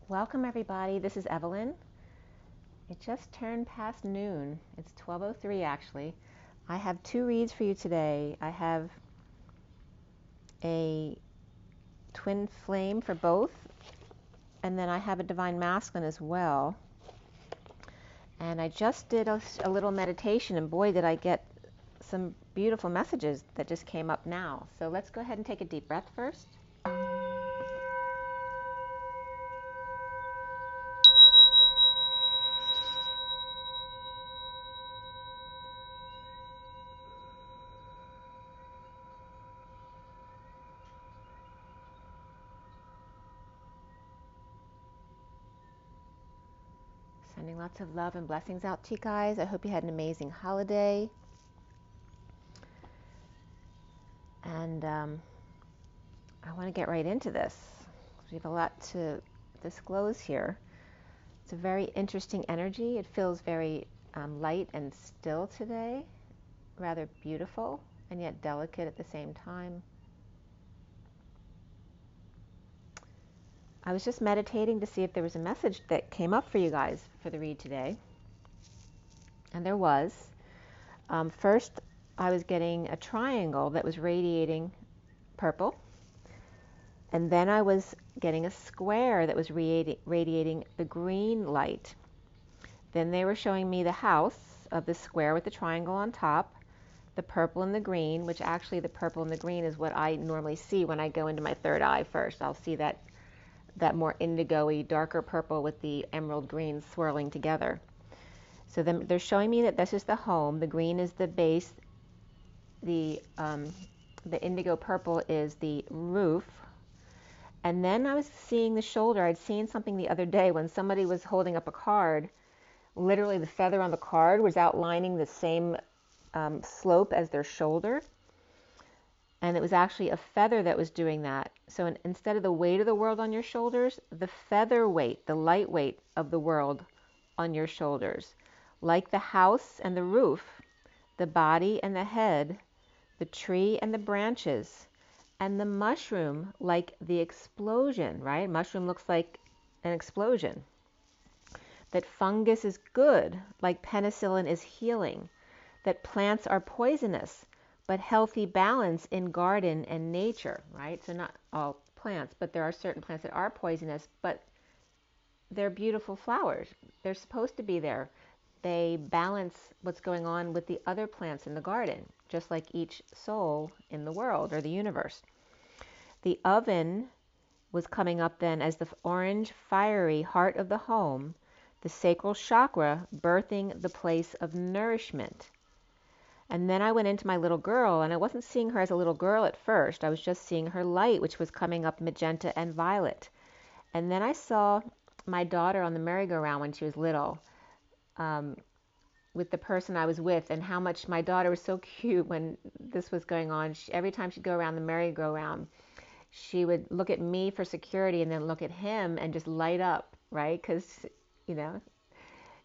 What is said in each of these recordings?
Welcome everybody, this is Evelyn. It just turned past noon. It's 12:03 actually. I have two reads for you today. I have a twin flame for both, and then I have a divine masculine as well. And I just did a little meditation, and boy did I get some beautiful messages that just came up now. So let's go ahead and take a deep breath first. Sending lots of love and blessings out to you guys. I hope you had an amazing holiday. And I want to get right into this. We have a lot to disclose here. It's a very interesting energy. It feels very light and still today, rather beautiful and yet delicate at the same time. I was just meditating to see if there was a message that came up for you guys for the read today. And there was. First, I was getting a triangle that was radiating purple. And then I was getting a square that was radiating the green light. Then they were showing me the house of the square with the triangle on top, the purple and the green, which actually the purple and the green is what I normally see when I go into my third eye first. I'll see that more indigo-y, darker purple with the emerald green swirling together. So then they're showing me that this is the home, the green is the base, the indigo purple is the roof. And then I was seeing the shoulder. I'd seen something the other day when somebody was holding up a card. Literally the feather on the card was outlining the same slope as their shoulder. And it was actually a feather that was doing that. So instead of the weight of the world on your shoulders, the feather weight, the light weight of the world on your shoulders. Like the house and the roof, the body and the head, the tree and the branches, and the mushroom like the explosion, right? Mushroom looks like an explosion. That fungus is good, like penicillin is healing. That plants are poisonous, but healthy balance in garden and nature, right? So not all plants, but there are certain plants that are poisonous, but they're beautiful flowers. They're supposed to be there. They balance what's going on with the other plants in the garden, just like each soul in the world or the universe. The oven was coming up then as the orange, fiery heart of the home, the sacral chakra birthing the place of nourishment. And then I went into my little girl, and I wasn't seeing her as a little girl at first. I was just seeing her light, which was coming up magenta and violet. And then I saw my daughter on the merry-go-round when she was little, with the person I was with, and how much my daughter was so cute when this was going on. Every time she'd go around the merry-go-round, she would look at me for security and then look at him and just light up, right? Because, you know,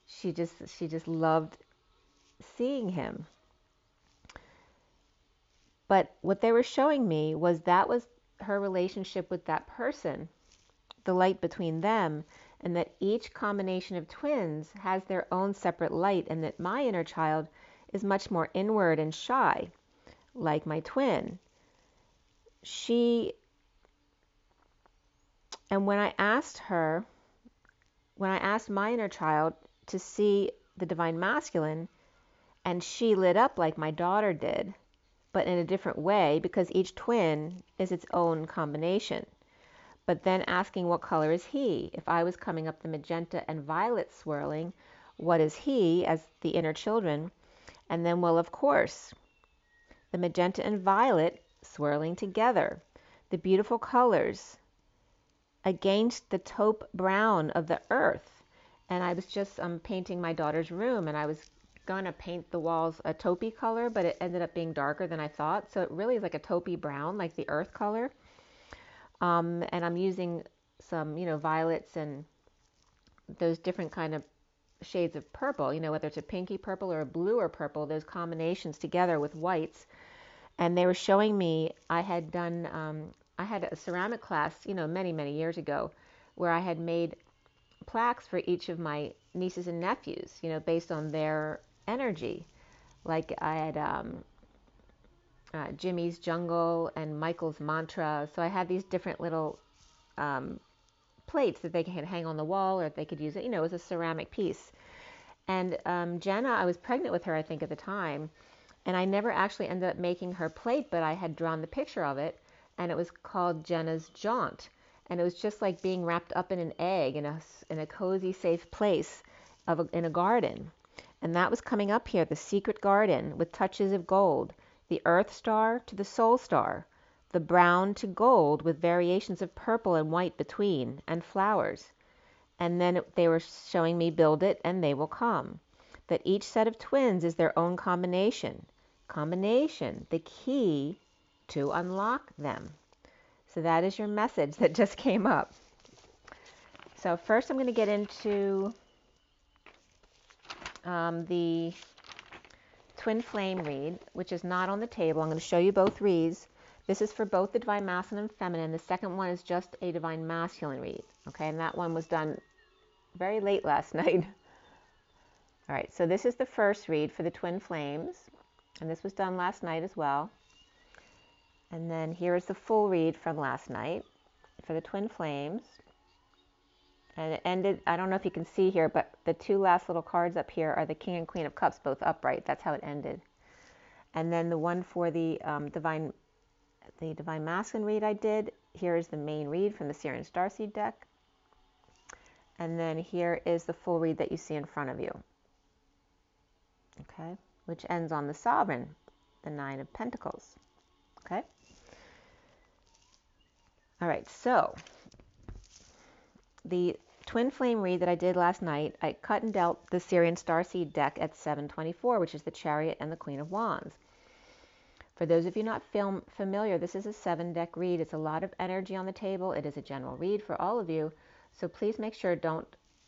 she just loved seeing him. But what they were showing me was that was her relationship with that person, the light between them, and that each combination of twins has their own separate light, and that my inner child is much more inward and shy, like my twin. And when I asked my inner child to see the divine masculine, and she lit up like my daughter did, but in a different way, because each twin is its own combination. But then asking what color is he? If I was coming up the magenta and violet swirling, what is he as the inner children? And then, well, of course, the magenta and violet swirling together, the beautiful colors against the taupe brown of the earth. And I was just painting my daughter's room, and I was going to paint the walls a taupey color, but it ended up being darker than I thought. So it really is like a taupey brown, like the earth color. And I'm using some, violets and those different kind of shades of purple, whether it's a pinky purple or a bluer purple, those combinations together with whites. And they were showing me, I had a ceramic class, many, many years ago, where I had made plaques for each of my nieces and nephews, you know, based on their energy. Like I had Jimmy's Jungle and Michael's Mantra. So I had these different little plates that they could hang on the wall, or they could use it, you know, as a ceramic piece. And Jenna, I was pregnant with her, I think, at the time. And I never actually ended up making her plate, but I had drawn the picture of it. And it was called Jenna's Jaunt. And it was just like being wrapped up in an egg in a cozy, safe place in a garden. And that was coming up here, the secret garden with touches of gold, the earth star to the soul star, the brown to gold with variations of purple and white between, and flowers. And then they were showing me build it and they will come. That each set of twins is their own combination. Combination, the key to unlock them. So that is your message that just came up. So first I'm going to get into the twin flame read, which is not on the table. I'm going to show you both reads. This is for both the divine masculine and feminine. The second one is just a divine masculine read. Okay, and that one was done very late last night. All right, so this is the first read for the twin flames, and this was done last night as well. And then here is the full read from last night for the twin flames. And it ended, I don't know if you can see here, but the two last little cards up here are the King and Queen of Cups, both upright. That's how it ended. And then the one for the divine masculine read I did, here is the main read from the SIRIAN Starseed deck. And then here is the full read that you see in front of you. Okay, which ends on the Sovereign, the Nine of Pentacles. Okay. All right, so the twin flame read that I did last night, I cut and dealt the SIRIAN Starseed deck at 724, which is the Chariot and the Queen of Wands. For those of you not familiar, this is a 7-deck read. It's a lot of energy on the table. It is a general read for all of you. So please make sure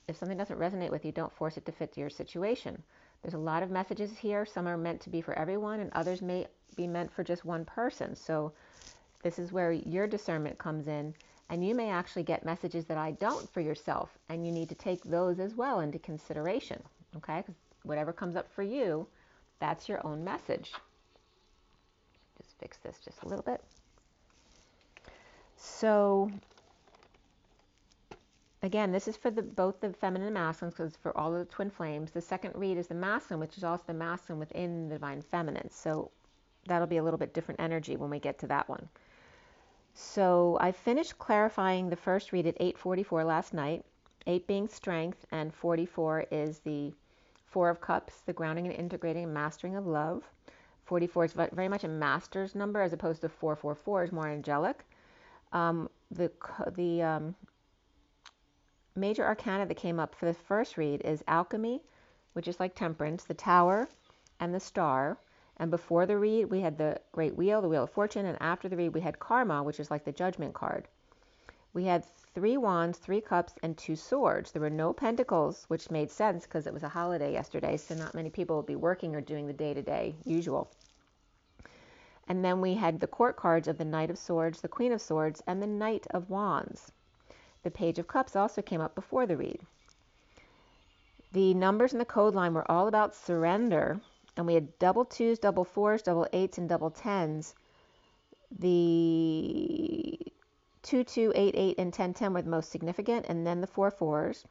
if something doesn't resonate with you, don't force it to fit your situation. There's a lot of messages here. Some are meant to be for everyone, and others may be meant for just one person. So this is where your discernment comes in, and you may actually get messages that I don't for yourself, and you need to take those as well into consideration, okay? Because whatever comes up for you, that's your own message. Just fix this just a little bit. So again, this is for both the feminine and masculine, because for all of the twin flames. The second read is the masculine, which is also the masculine within the divine feminine. So that'll be a little bit different energy when we get to that one. So I finished clarifying the first read at 8:44 last night, 8 being strength, and 44 is the Four of Cups, the grounding and integrating and mastering of love. 44 is very much a master's number, as opposed to 444 is more angelic. The major arcana that came up for the first read is Alchemy, which is like Temperance, the Tower, and the Star. And before the read, we had the Great Wheel, the Wheel of Fortune, and after the read, we had Karma, which is like the Judgment card. We had 3 Wands, 3 Cups, and 2 Swords. There were no Pentacles, which made sense because it was a holiday yesterday, so not many people would be working or doing the day-to-day usual. And then we had the Court cards of the Knight of Swords, the Queen of Swords, and the Knight of Wands. The Page of Cups also came up before the read. The numbers in the code line were all about surrender, and we had double 2s, double 4s, double 8s, and double 10s. The 2, 2, 8, 8, and 10, 10 were the most significant, and then the 4 4s.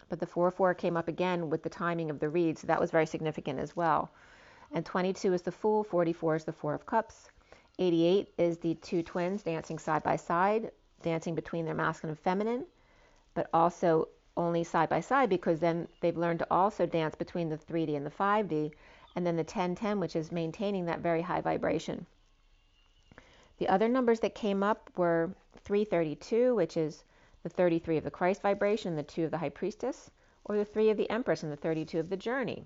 But the 4 4 came up again with the timing of the read, so that was very significant as well. And 22 is the Fool, 44 is the 4 of Cups. 88 is the 2 twins dancing side by side, dancing between their masculine and feminine, but also only side by side, because then they've learned to also dance between the 3D and the 5D, and then the 10, 10, which is maintaining that very high vibration. The other numbers that came up were 332, which is the 33 of the Christ vibration, the 2 of the High Priestess, or the 3 of the Empress and the 32 of the Journey.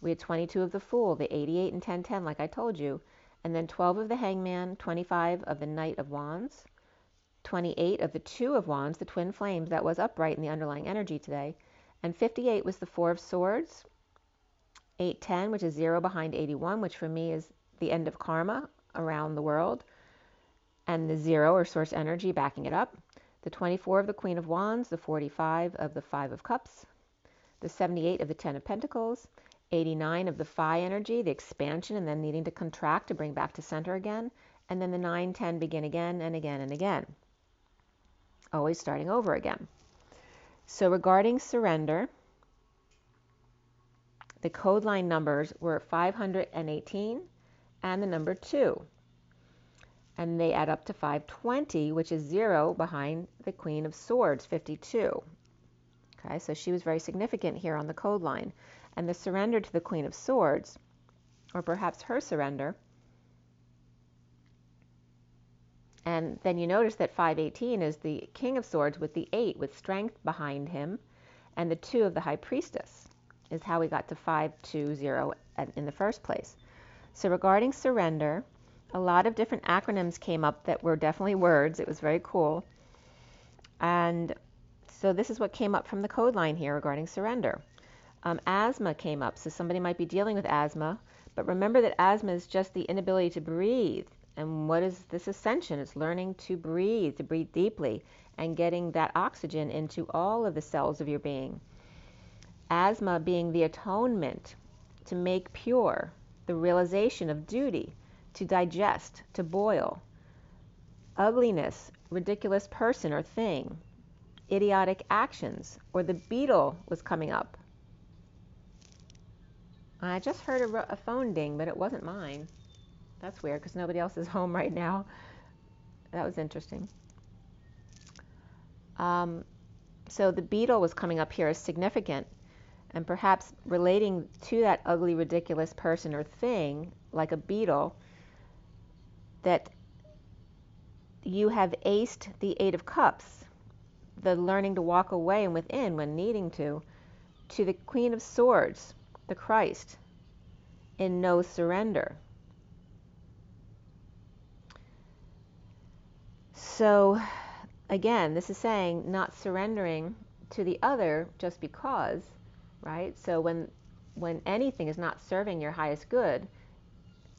We had 22 of the Fool, the 88 and 10, 10, like I told you, and then 12 of the Hangman, 25 of the Knight of Wands, 28 of the 2 of Wands, the Twin Flames, that was upright in the underlying energy today, and 58 was the 4 of Swords, 810, which is 0 behind 81, which for me is the end of karma around the world, and the 0 or source energy backing it up. the 24 of the Queen of Wands, the 45 of the 5 of Cups, the 78 of the 10 of Pentacles, 89 of the Phi energy, the expansion and then needing to contract to bring back to center again, and then the 9, 10 begin again and again and again, always starting over again. So regarding surrender, the code line numbers were 518 and the number 2. And they add up to 520, which is 0 behind the Queen of Swords, 52. Okay, so she was very significant here on the code line. And the surrender to the Queen of Swords, or perhaps her surrender. And then you notice that 518 is the King of Swords with the 8, with strength behind him, and the 2 of the High Priestess is how we got to 520 in the first place. So regarding surrender, a lot of different acronyms came up that were definitely words. It was very cool. And so this is what came up from the code line here regarding surrender. Asthma came up. So somebody might be dealing with asthma, but remember that asthma is just the inability to breathe. And what is this ascension? It's learning to breathe deeply and getting that oxygen into all of the cells of your being. Asthma being the atonement to make pure, the realization of duty, to digest, to boil. Ugliness, ridiculous person or thing. Idiotic actions, or the beetle was coming up. I just heard a phone ding, but it wasn't mine. That's weird because nobody else is home right now. That was interesting. So the beetle was coming up here as significant, and perhaps relating to that ugly, ridiculous person or thing, like a beetle, that you have aced the 8 of Cups, the learning to walk away and within when needing to the Queen of Swords, the Christ, in no surrender. So again, this is saying not surrendering to the other just because, right? So when anything is not serving your highest good,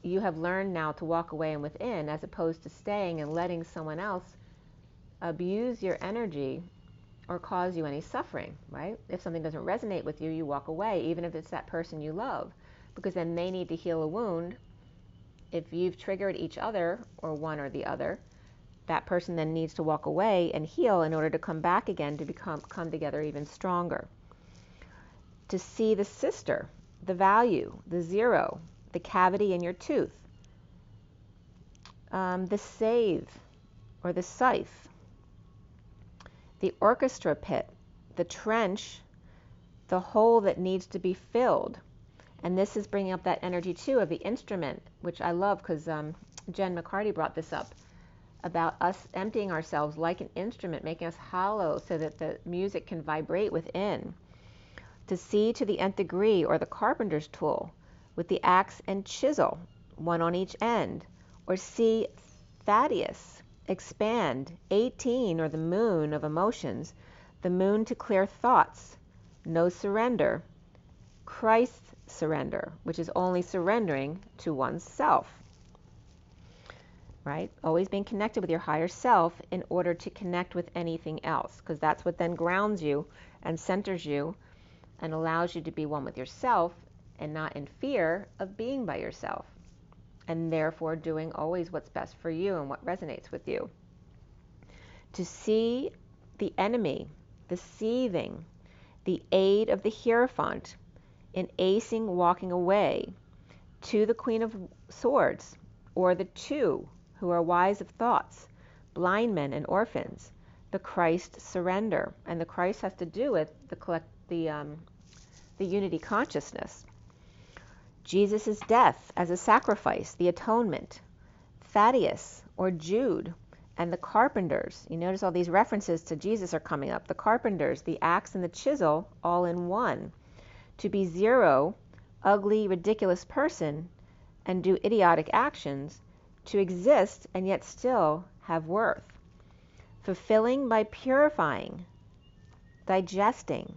you have learned now to walk away and within, as opposed to staying and letting someone else abuse your energy or cause you any suffering, right? If something doesn't resonate with you, you walk away, even if it's that person you love, because then they need to heal a wound. If you've triggered each other, or one or the other, that person then needs to walk away and heal in order to come back again to come together even stronger. To see the sister, the value, the 0, the cavity in your tooth, the save or the scythe, the orchestra pit, the trench, the hole that needs to be filled. And this is bringing up that energy too of the instrument, which I love because Jen McCarty brought this up, about us emptying ourselves like an instrument, making us hollow so that the music can vibrate within. To see to the nth degree, or the carpenter's tool, with the axe and chisel, one on each end. Or see Thaddeus expand, 18, or the moon of emotions, the moon to clear thoughts, no surrender, Christ's surrender, which is only surrendering to oneself. Right? Always being connected with your higher self in order to connect with anything else, because that's what then grounds you and centers you and allows you to be one with yourself and not in fear of being by yourself, and therefore doing always what's best for you and what resonates with you. To see the enemy, the seething, the aid of the Hierophant in acing walking away to the Queen of Swords, or the 2 who are wise of thoughts, blind men and orphans, the Christ surrender. And the Christ has to do with the unity consciousness. Jesus' death as a sacrifice, the atonement, Thaddeus or Jude, and the carpenters. You notice all these references to Jesus are coming up. The carpenters, the axe and the chisel, all in one. To be 0, ugly, ridiculous person, and do idiotic actions, to exist and yet still have worth. Fulfilling by purifying, digesting,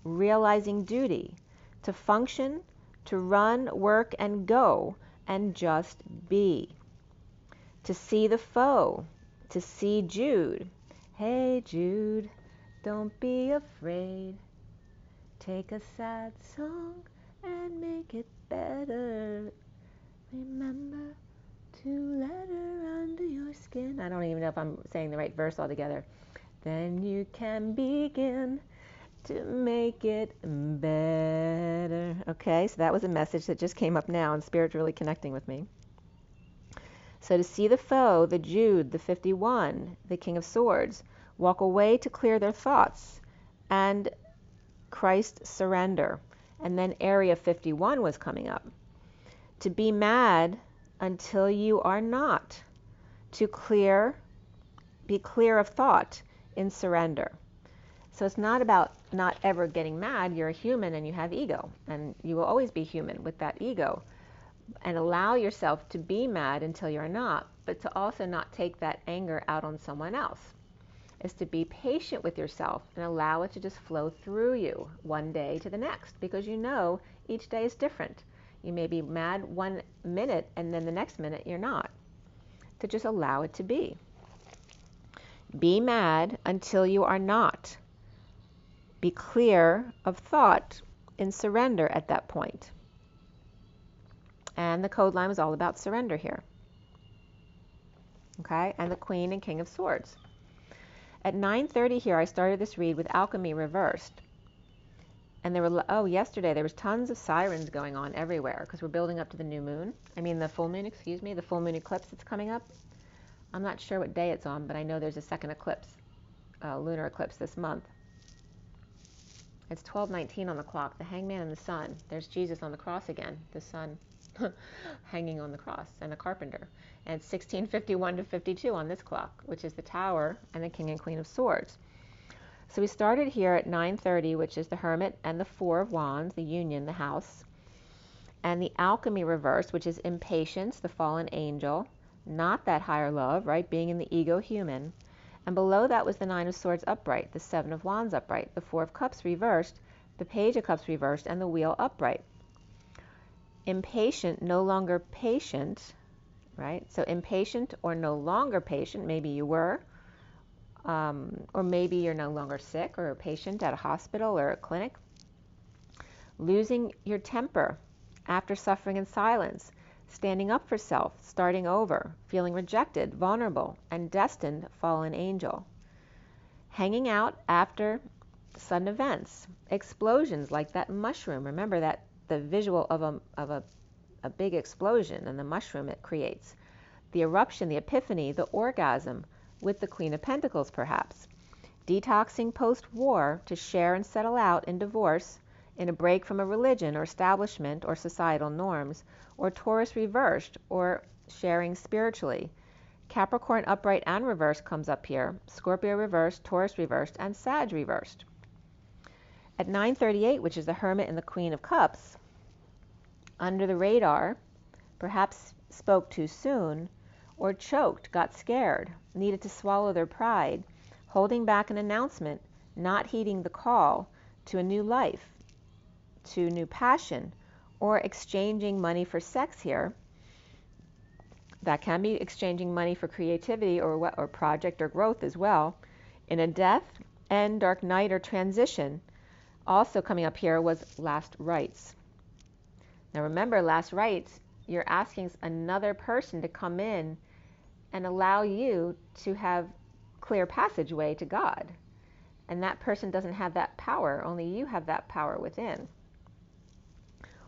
realizing duty, to function, to run, work, and go, and just be. To see the foe, to see Jude, Hey Jude, don't be afraid. Take a sad song and make it better. Remember to let her under your skin. I don't even know if I'm saying the right verse altogether. Then you can begin to make it better. Okay, so that was a message that just came up now, and Spirit's really connecting with me. So to see the foe, the Jude, the 51, the King of Swords, walk away to clear their thoughts, and Christ surrender. And then Area 51 was coming up. To be mad until you are not. To be clear of thought in surrender. So it's not about not ever getting mad. You're a human and you have ego, and you will always be human with that ego. And allow yourself to be mad until you're not, but to also not take that anger out on someone else. Is to be patient with yourself and allow it to just flow through you one day to the next, because you know each day is different. You may be mad 1 minute and then the next minute you're not. To just allow it to be. Be mad until you are not. Be clear of thought in surrender at that point. And the code line was all about surrender here. Okay, and the Queen and King of Swords. At 9:30 here, I started this read with alchemy reversed. And there were, yesterday there was tons of sirens going on everywhere because we're building up to the new moon. The full moon, the full moon eclipse that's coming up. I'm not sure what day it's on, but I know there's a second eclipse, lunar eclipse this month. It's 12:19 on the clock, the hangman and the sun. There's Jesus on the cross again, the sun hanging on the cross, and the carpenter. And it's 16:51 to 52 on this clock, which is the Tower and the King and Queen of Swords. So we started here at 9:30, which is the Hermit and the Four of Wands, the Union, the House. And the Alchemy reverse, which is impatience, the fallen angel, not that higher love, right, being in the ego human. And below that was the Nine of Swords upright, the Seven of Wands upright, the Four of Cups reversed, the Page of Cups reversed, and the Wheel upright. Impatient, no longer patient, right? So impatient or no longer patient, maybe you were, or maybe you're no longer sick or a patient at a hospital or a clinic. Losing your temper after suffering in silence, standing up for self, starting over, feeling rejected, vulnerable, and destined fallen angel. Hanging out after sudden events, explosions like that mushroom. Remember that the visual of a big explosion and the mushroom it creates. The eruption, the epiphany, the orgasm with the Queen of Pentacles perhaps. Detoxing post-war to share and settle out in divorce, in a break from a religion or establishment or societal norms, or Taurus reversed, or sharing spiritually. Capricorn upright and reversed comes up here. Scorpio reversed, Taurus reversed, and Sag reversed. At 9:38, which is the Hermit and the Queen of Cups, under the radar, perhaps spoke too soon, or choked, got scared, needed to swallow their pride, holding back an announcement, not heeding the call to a new life, to new passion, or exchanging money for sex here. That can be exchanging money for creativity or project or growth as well. In a death, end, dark night, or transition, also coming up here was last rites. Now remember, last rites, you're asking another person to come in and allow you to have clear passageway to God. And that person doesn't have that power, only you have that power within.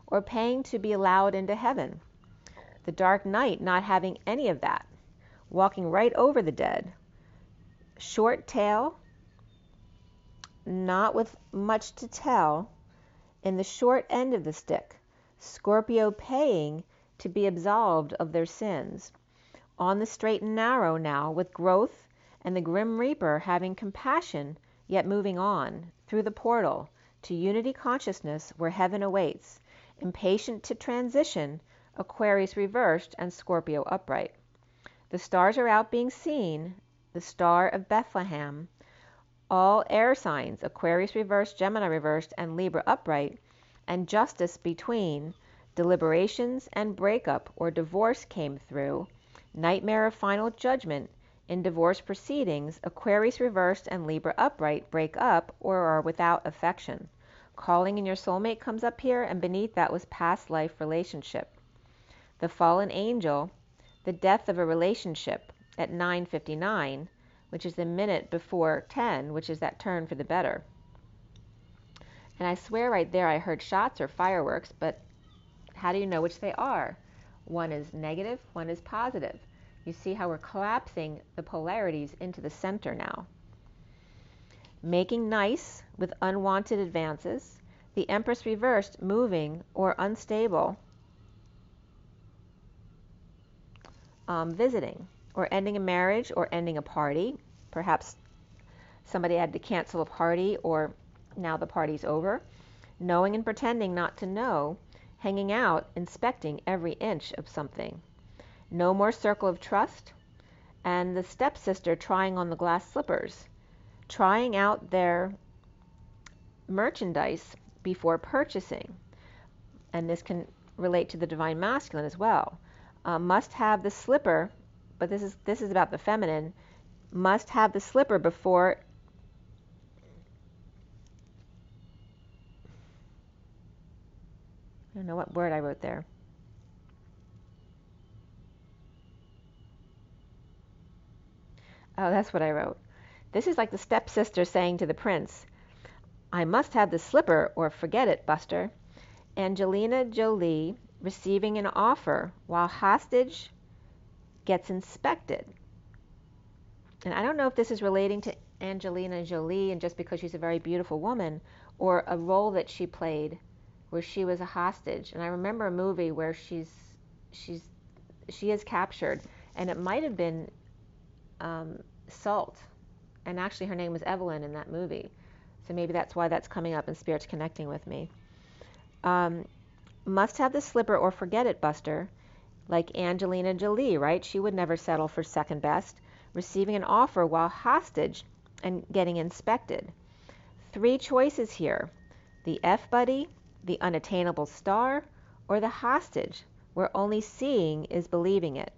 Or paying to be allowed into heaven. The dark night, not having any of that. Walking right over the dead. Short tail, not with much to tell. In the short end of the stick. Scorpio paying to be absolved of their sins. On the straight and narrow now, with growth and the Grim Reaper having compassion, yet moving on through the portal to unity consciousness where heaven awaits. Impatient to transition, Aquarius reversed and Scorpio upright. The stars are out being seen, the Star of Bethlehem. All air signs, Aquarius reversed, Gemini reversed, and Libra upright, and justice between. Deliberations and breakup or divorce came through. Nightmare of final judgment In divorce proceedings, Aquarius reversed and Libra upright break up or are without affection. Calling in your soulmate comes up here, and beneath that was past life relationship. The fallen angel, the death of a relationship at 9:59, which is a minute before 10, which is that turn for the better. And I swear right there I heard shots or fireworks, but how do you know which they are? One is negative, one is positive. You see how we're collapsing the polarities into the center now. Making nice with unwanted advances. The Empress reversed, moving or unstable, visiting, or ending a marriage or ending a party. Perhaps somebody had to cancel a party, or now the party's over. Knowing and pretending not to know. Hanging out, inspecting every inch of something. No more circle of trust. And the stepsister trying on the glass slippers, trying out their merchandise before purchasing. And this can relate to the divine masculine as well. Must have the slipper, but this is about the feminine. Must have the slipper before I don't know what word I wrote there. Oh, that's what I wrote. This is like the stepsister saying to the prince, I must have the slipper or forget it, Buster. Angelina Jolie receiving an offer while hostage gets inspected. And I don't know if this is relating to Angelina Jolie and just because she's a very beautiful woman, or a role that she played where she was a hostage. And I remember a movie where she is captured, and it might have been Salt, and actually her name was Evelyn in that movie. So maybe that's why that's coming up and Spirit's connecting with me. Must have the slipper or forget it, Buster. Like Angelina Jolie, right? She would never settle for second best. Receiving an offer while hostage and getting inspected. 3 choices here. The F-buddy, the unattainable star, or the hostage, where only seeing is believing it.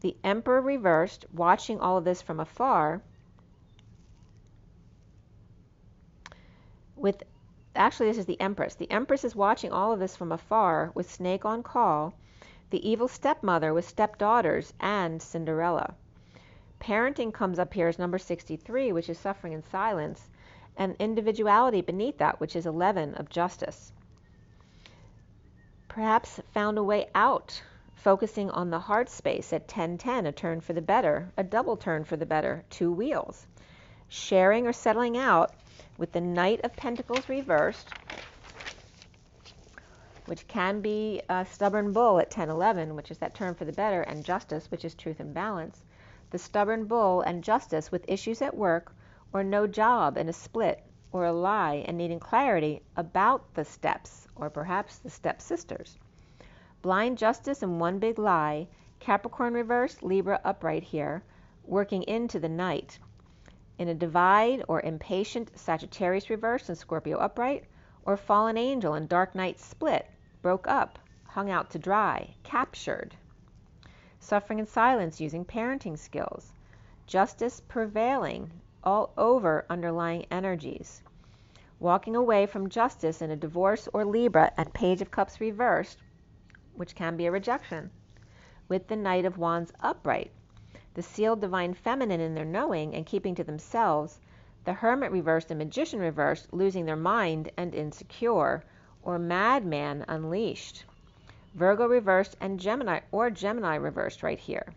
The Emperor reversed, watching all of this from afar. Actually, this is the Empress. The Empress is watching all of this from afar with Snake on call, the evil stepmother with stepdaughters, and Cinderella. Parenting comes up here as number 63, which is suffering in silence, and individuality beneath that, which is 11 of justice. Perhaps found a way out, focusing on the heart space at 10:10, a turn for the better, a double turn for the better, 2 wheels. Sharing or settling out with the Knight of Pentacles reversed, which can be a stubborn bull at 10:11, which is that turn for the better, and justice, which is truth and balance. The stubborn bull and justice with issues at work, or no job and a split, or a lie and needing clarity about the steps, or perhaps the stepsisters. Blind justice and one big lie. Capricorn reversed, Libra upright here, working into the night. In a divide or impatient, Sagittarius reversed and Scorpio upright, or fallen angel and dark night split, broke up, hung out to dry, captured. Suffering in silence using parenting skills. Justice prevailing all over underlying energies. Walking away from justice in a divorce or Libra and Page of Cups reversed, which can be a rejection, with the Knight of Wands upright. The sealed divine feminine in their knowing and keeping to themselves. The Hermit reversed and Magician reversed, losing their mind and insecure, or madman unleashed. Virgo reversed and Gemini reversed right here.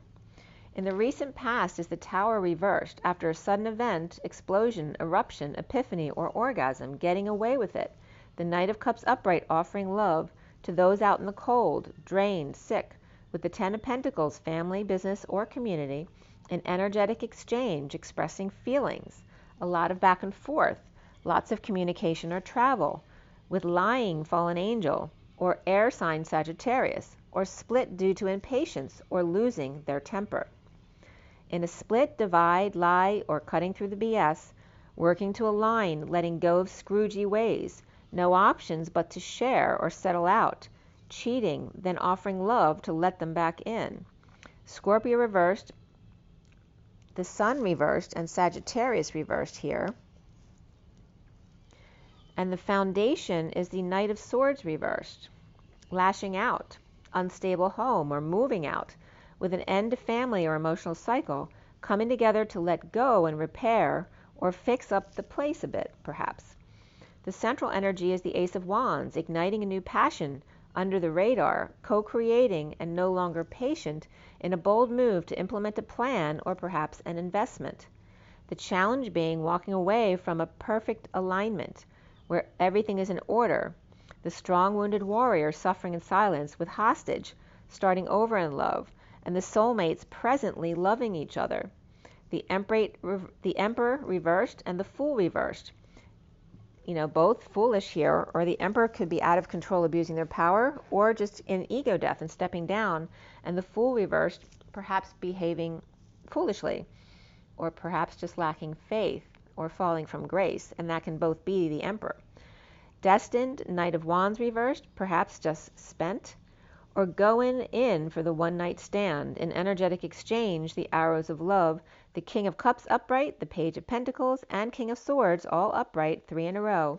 In the recent past is the Tower reversed after a sudden event, explosion, eruption, epiphany, or orgasm, getting away with it. The Knight of Cups upright offering love to those out in the cold, drained, sick, with the 10 of Pentacles, family, business, or community, an energetic exchange, expressing feelings, a lot of back and forth, lots of communication or travel, with lying fallen angel, or air sign Sagittarius, or split due to impatience or losing their temper. In a split, divide, lie, or cutting through the BS, working to align, letting go of Scroogey ways, no options but to share or settle out, cheating, then offering love to let them back in. Scorpio reversed, the Sun reversed and Sagittarius reversed here. And the foundation is the Knight of Swords reversed, lashing out, unstable home or moving out, with an end to family or emotional cycle, coming together to let go and repair or fix up the place a bit, perhaps. The central energy is the Ace of Wands, igniting a new passion under the radar, co-creating and no longer patient in a bold move to implement a plan or perhaps an investment. The challenge being walking away from a perfect alignment where everything is in order. The strong wounded warrior suffering in silence with hostage, starting over in love, and the soulmates presently loving each other. The Emperor reversed and the Fool reversed. Both foolish here, or the Emperor could be out of control, abusing their power, or just in ego death and stepping down, and the Fool reversed, perhaps behaving foolishly, or perhaps just lacking faith, or falling from grace, and that can both be the Emperor. Destined, Knight of Wands reversed, perhaps just spent, or going in for the one-night stand, in energetic exchange, the arrows of love, the King of Cups upright, the Page of Pentacles, and King of Swords all upright, 3 in a row.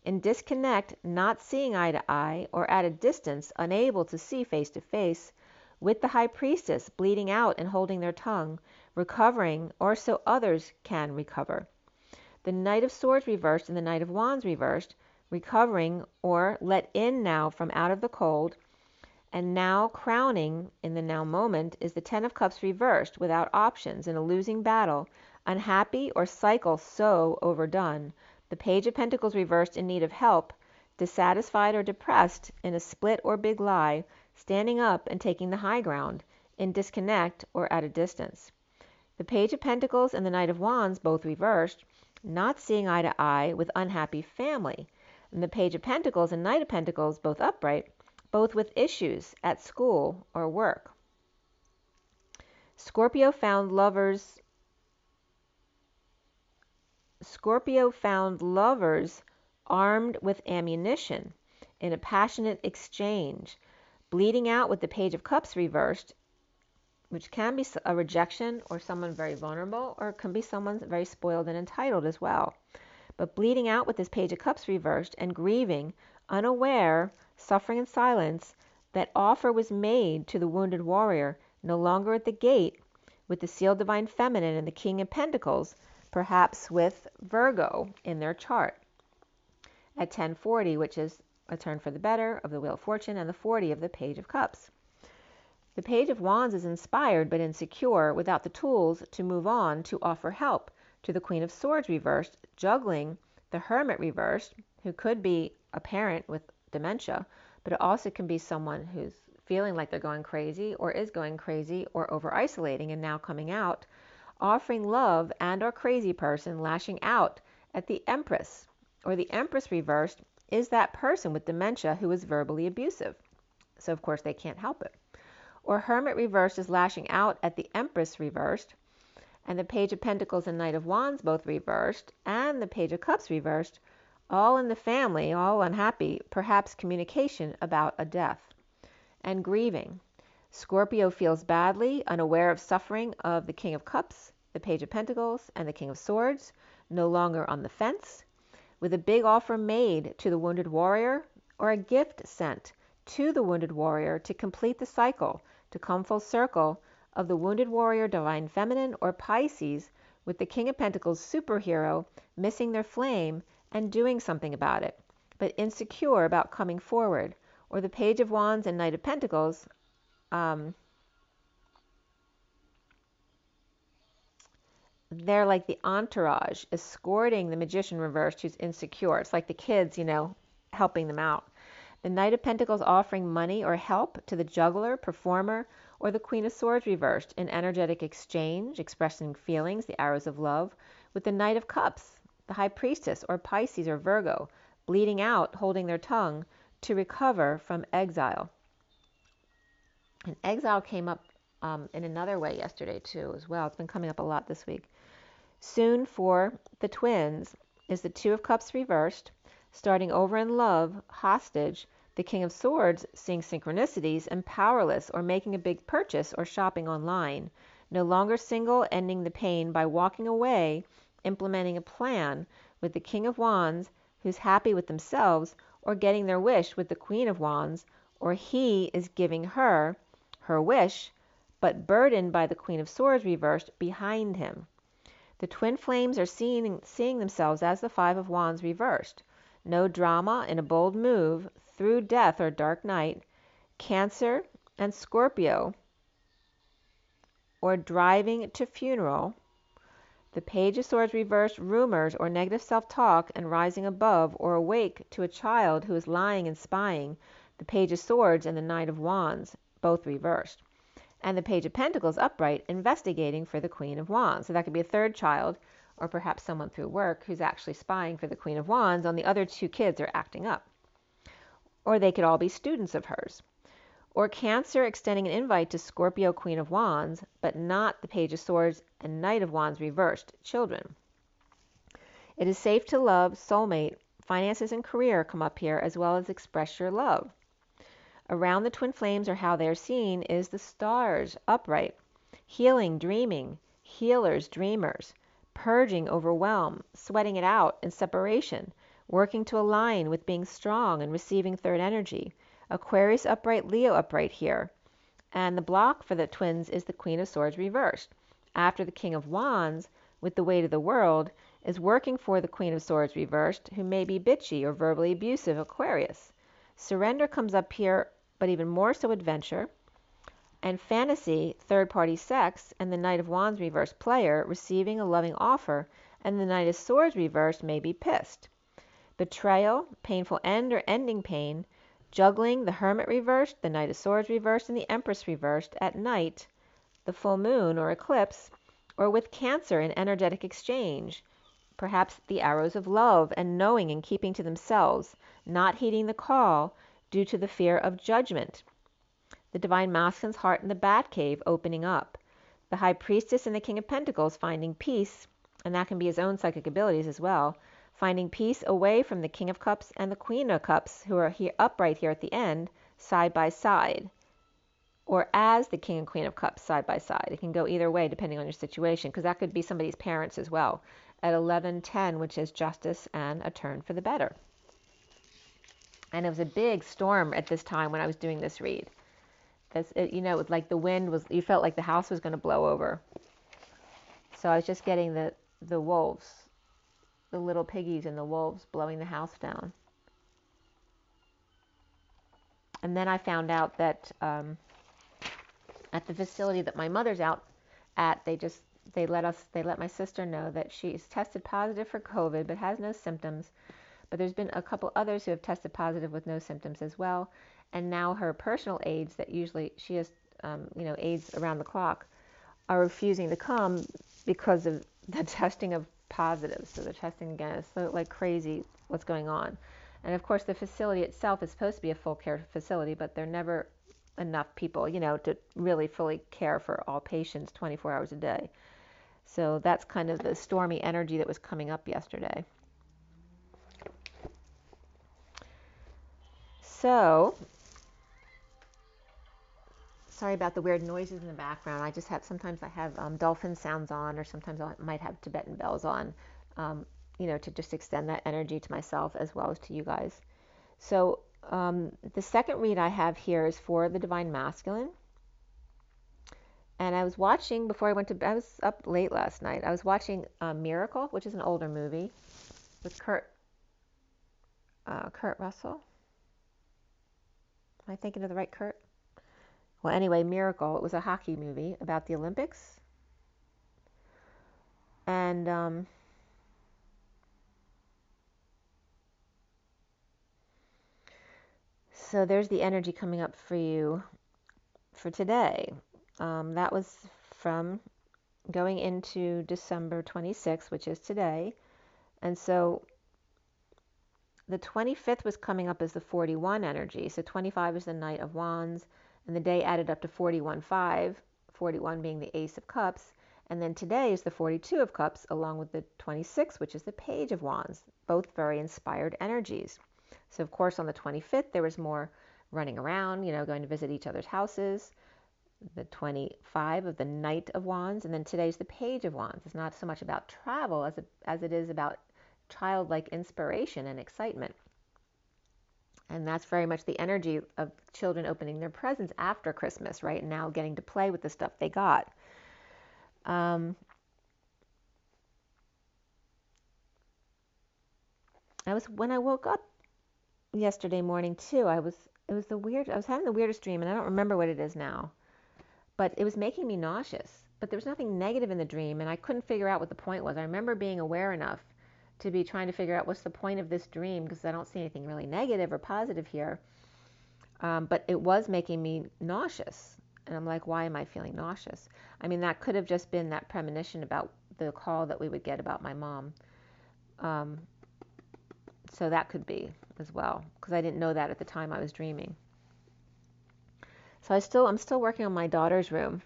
In disconnect, not seeing eye to eye, or at a distance, unable to see face to face, with the High Priestess bleeding out and holding their tongue, recovering, or so others can recover. The Knight of Swords reversed and the Knight of Wands reversed, recovering or let in now from out of the cold, and now crowning in the now moment is the Ten of Cups reversed, without options, in a losing battle, unhappy or cycle so overdone. The Page of Pentacles reversed, in need of help, dissatisfied or depressed, in a split or big lie, standing up and taking the high ground, in disconnect or at a distance. The Page of Pentacles and the Knight of Wands both reversed, not seeing eye to eye, with unhappy family. And the Page of Pentacles and Knight of Pentacles both upright, both with issues at school or work. Scorpio found lovers armed with ammunition in a passionate exchange, bleeding out with the Page of Cups reversed, which can be a rejection or someone very vulnerable, or it can be someone very spoiled and entitled as well. But bleeding out with this Page of Cups reversed and grieving, unaware, suffering in silence, that offer was made to the wounded warrior, no longer at the gate, with the sealed divine feminine and the King of Pentacles, perhaps with Virgo in their chart. At 1040, which is a turn for the better of the Wheel of Fortune, and the 40 of the Page of Cups. The Page of Wands is inspired but insecure, without the tools to move on to offer help to the Queen of Swords reversed, juggling the Hermit reversed, who could be a parent with dementia, but it also can be someone who's feeling like they're going crazy or is going crazy or over-isolating and now coming out, offering love, and or crazy person lashing out at the Empress, or the Empress reversed is that person with dementia who is verbally abusive. So of course they can't help it. Or Hermit reversed is lashing out at the Empress reversed, and the Page of Pentacles and Knight of Wands both reversed, and the Page of Cups reversed, all in the family, all unhappy, perhaps communication about a death. And grieving. Scorpio feels badly, unaware of suffering of the King of Cups, the Page of Pentacles, and the King of Swords, no longer on the fence, with a big offer made to the wounded warrior, or a gift sent to the wounded warrior to complete the cycle, to come full circle, of the wounded warrior divine feminine or Pisces, with the King of Pentacles superhero missing their flame and doing something about it, but insecure about coming forward, or the Page of Wands and Knight of Pentacles, they're like the entourage escorting the Magician reversed who's insecure. It's like the kids, helping them out. The Knight of Pentacles offering money or help to the juggler, performer, or the Queen of Swords reversed in energetic exchange, expressing feelings, the arrows of love, with the Knight of Cups, the High Priestess, or Pisces or Virgo, bleeding out, holding their tongue, to recover from exile. And exile came up in another way yesterday too as well. It's been coming up a lot this week. Soon for the twins is the Two of Cups reversed, starting over in love, hostage, the King of Swords seeing synchronicities and powerless, or making a big purchase or shopping online, No longer single, ending the pain by walking away, implementing a plan with the King of Wands, who's happy with themselves, or getting their wish with the Queen of Wands, or he is giving her her wish, but burdened by the Queen of Swords reversed behind him. The twin flames are seeing themselves as the Five of Wands reversed. No drama in a bold move through death or dark night. Cancer and Scorpio, or driving to funeral. The Page of Swords reversed, rumors or negative self-talk and rising above or awake to a child who is lying and spying. The Page of Swords and the Knight of Wands, both reversed. And the Page of Pentacles upright, investigating for the Queen of Wands. So that could be a third child, or perhaps someone through work who's actually spying for the Queen of Wands on the other two kids are acting up. Or they could all be students of hers. Or Cancer extending an invite to Scorpio Queen of Wands, but not the Page of Swords and Knight of Wands reversed children. It is safe to love, soulmate, finances and career come up here, as well as express your love. Around the twin flames, or how they are seen, is the stars upright, healing, dreaming, healers, dreamers, purging, overwhelm, sweating it out in separation, working to align with being strong and receiving third energy. Aquarius upright, Leo upright here. And the block for the twins is the Queen of Swords reversed. After the King of Wands, with the weight of the world, is working for the Queen of Swords reversed, who may be bitchy or verbally abusive, Aquarius. Surrender comes up here, but even more so adventure. And fantasy, third-party sex, and the Knight of Wands reversed, player, receiving a loving offer, and the Knight of Swords reversed may be pissed. Betrayal, painful end or ending pain, juggling, the Hermit reversed, the Knight of Swords reversed, and the Empress reversed at night, the full moon or eclipse, or with Cancer in energetic exchange, perhaps the arrows of love and knowing and keeping to themselves, not heeding the call due to the fear of judgment. The Divine Masculine's heart in the Batcave opening up. The High Priestess and the King of Pentacles finding peace, and that can be his own psychic abilities as well, finding peace away from the King of Cups and the Queen of Cups, who are here upright here at the end, side by side, or as the King and Queen of Cups side by side. It can go either way depending on your situation, because that could be somebody's parents as well. At 11:10, which is justice and a turn for the better. And it was a big storm at this time when I was doing this read. It was like the wind was, you felt like the house was going to blow over. So I was just getting the wolves, the little piggies and the wolves blowing the house down. And then I found out that at the facility that my mother's out at, they let my sister know that she's tested positive for COVID but has no symptoms. But there's been a couple others who have tested positive with no symptoms as well. And now her personal aides that usually she has, aides around the clock, are refusing to come because of the testing of positives. So they're testing again. It's so like crazy what's going on. And of course the facility itself is supposed to be a full care facility, but there are never enough people, to really fully care for all patients 24 hours a day. So that's kind of the stormy energy that was coming up yesterday. So, sorry about the weird noises in the background. Sometimes I have dolphin sounds on, or sometimes I might have Tibetan bells on, to just extend that energy to myself as well as to you guys. So the second read I have here is for the Divine Masculine. And I was watching, before I went to bed, I was up late last night. I was watching Miracle, which is an older movie with Kurt Russell. Am I thinking of the right Kurt? Well, anyway, Miracle. It was a hockey movie about the Olympics. And so there's the energy coming up for you for today. That was from going into December 26th, which is today. And so the 25th was coming up as the 41 energy. So 25 is the Knight of Wands, and the day added up to 41.5, 41 being the Ace of Cups. And then today is the 42 of Cups, along with the 26, which is the Page of Wands, both very inspired energies. So, of course, on the 25th, there was more running around, going to visit each other's houses. the 25 of the Knight of Wands, and then today's the Page of Wands. It's not so much about travel as it is about childlike inspiration and excitement. And that's very much the energy of children opening their presents after Christmas, right? And now getting to play with the stuff they got. When I woke up yesterday morning too, I was having the weirdest dream, and I don't remember what it is now, but it was making me nauseous. But there was nothing negative in the dream, and I couldn't figure out what the point was. I remember being aware enough to be trying to figure out what's the point of this dream, because I don't see anything really negative or positive here. But it was making me nauseous. And I'm like, why am I feeling nauseous? I mean, that could have just been that premonition about the call that we would get about my mom. So that could be as well, because I didn't know that at the time I was dreaming. So I'm still working on my daughter's room.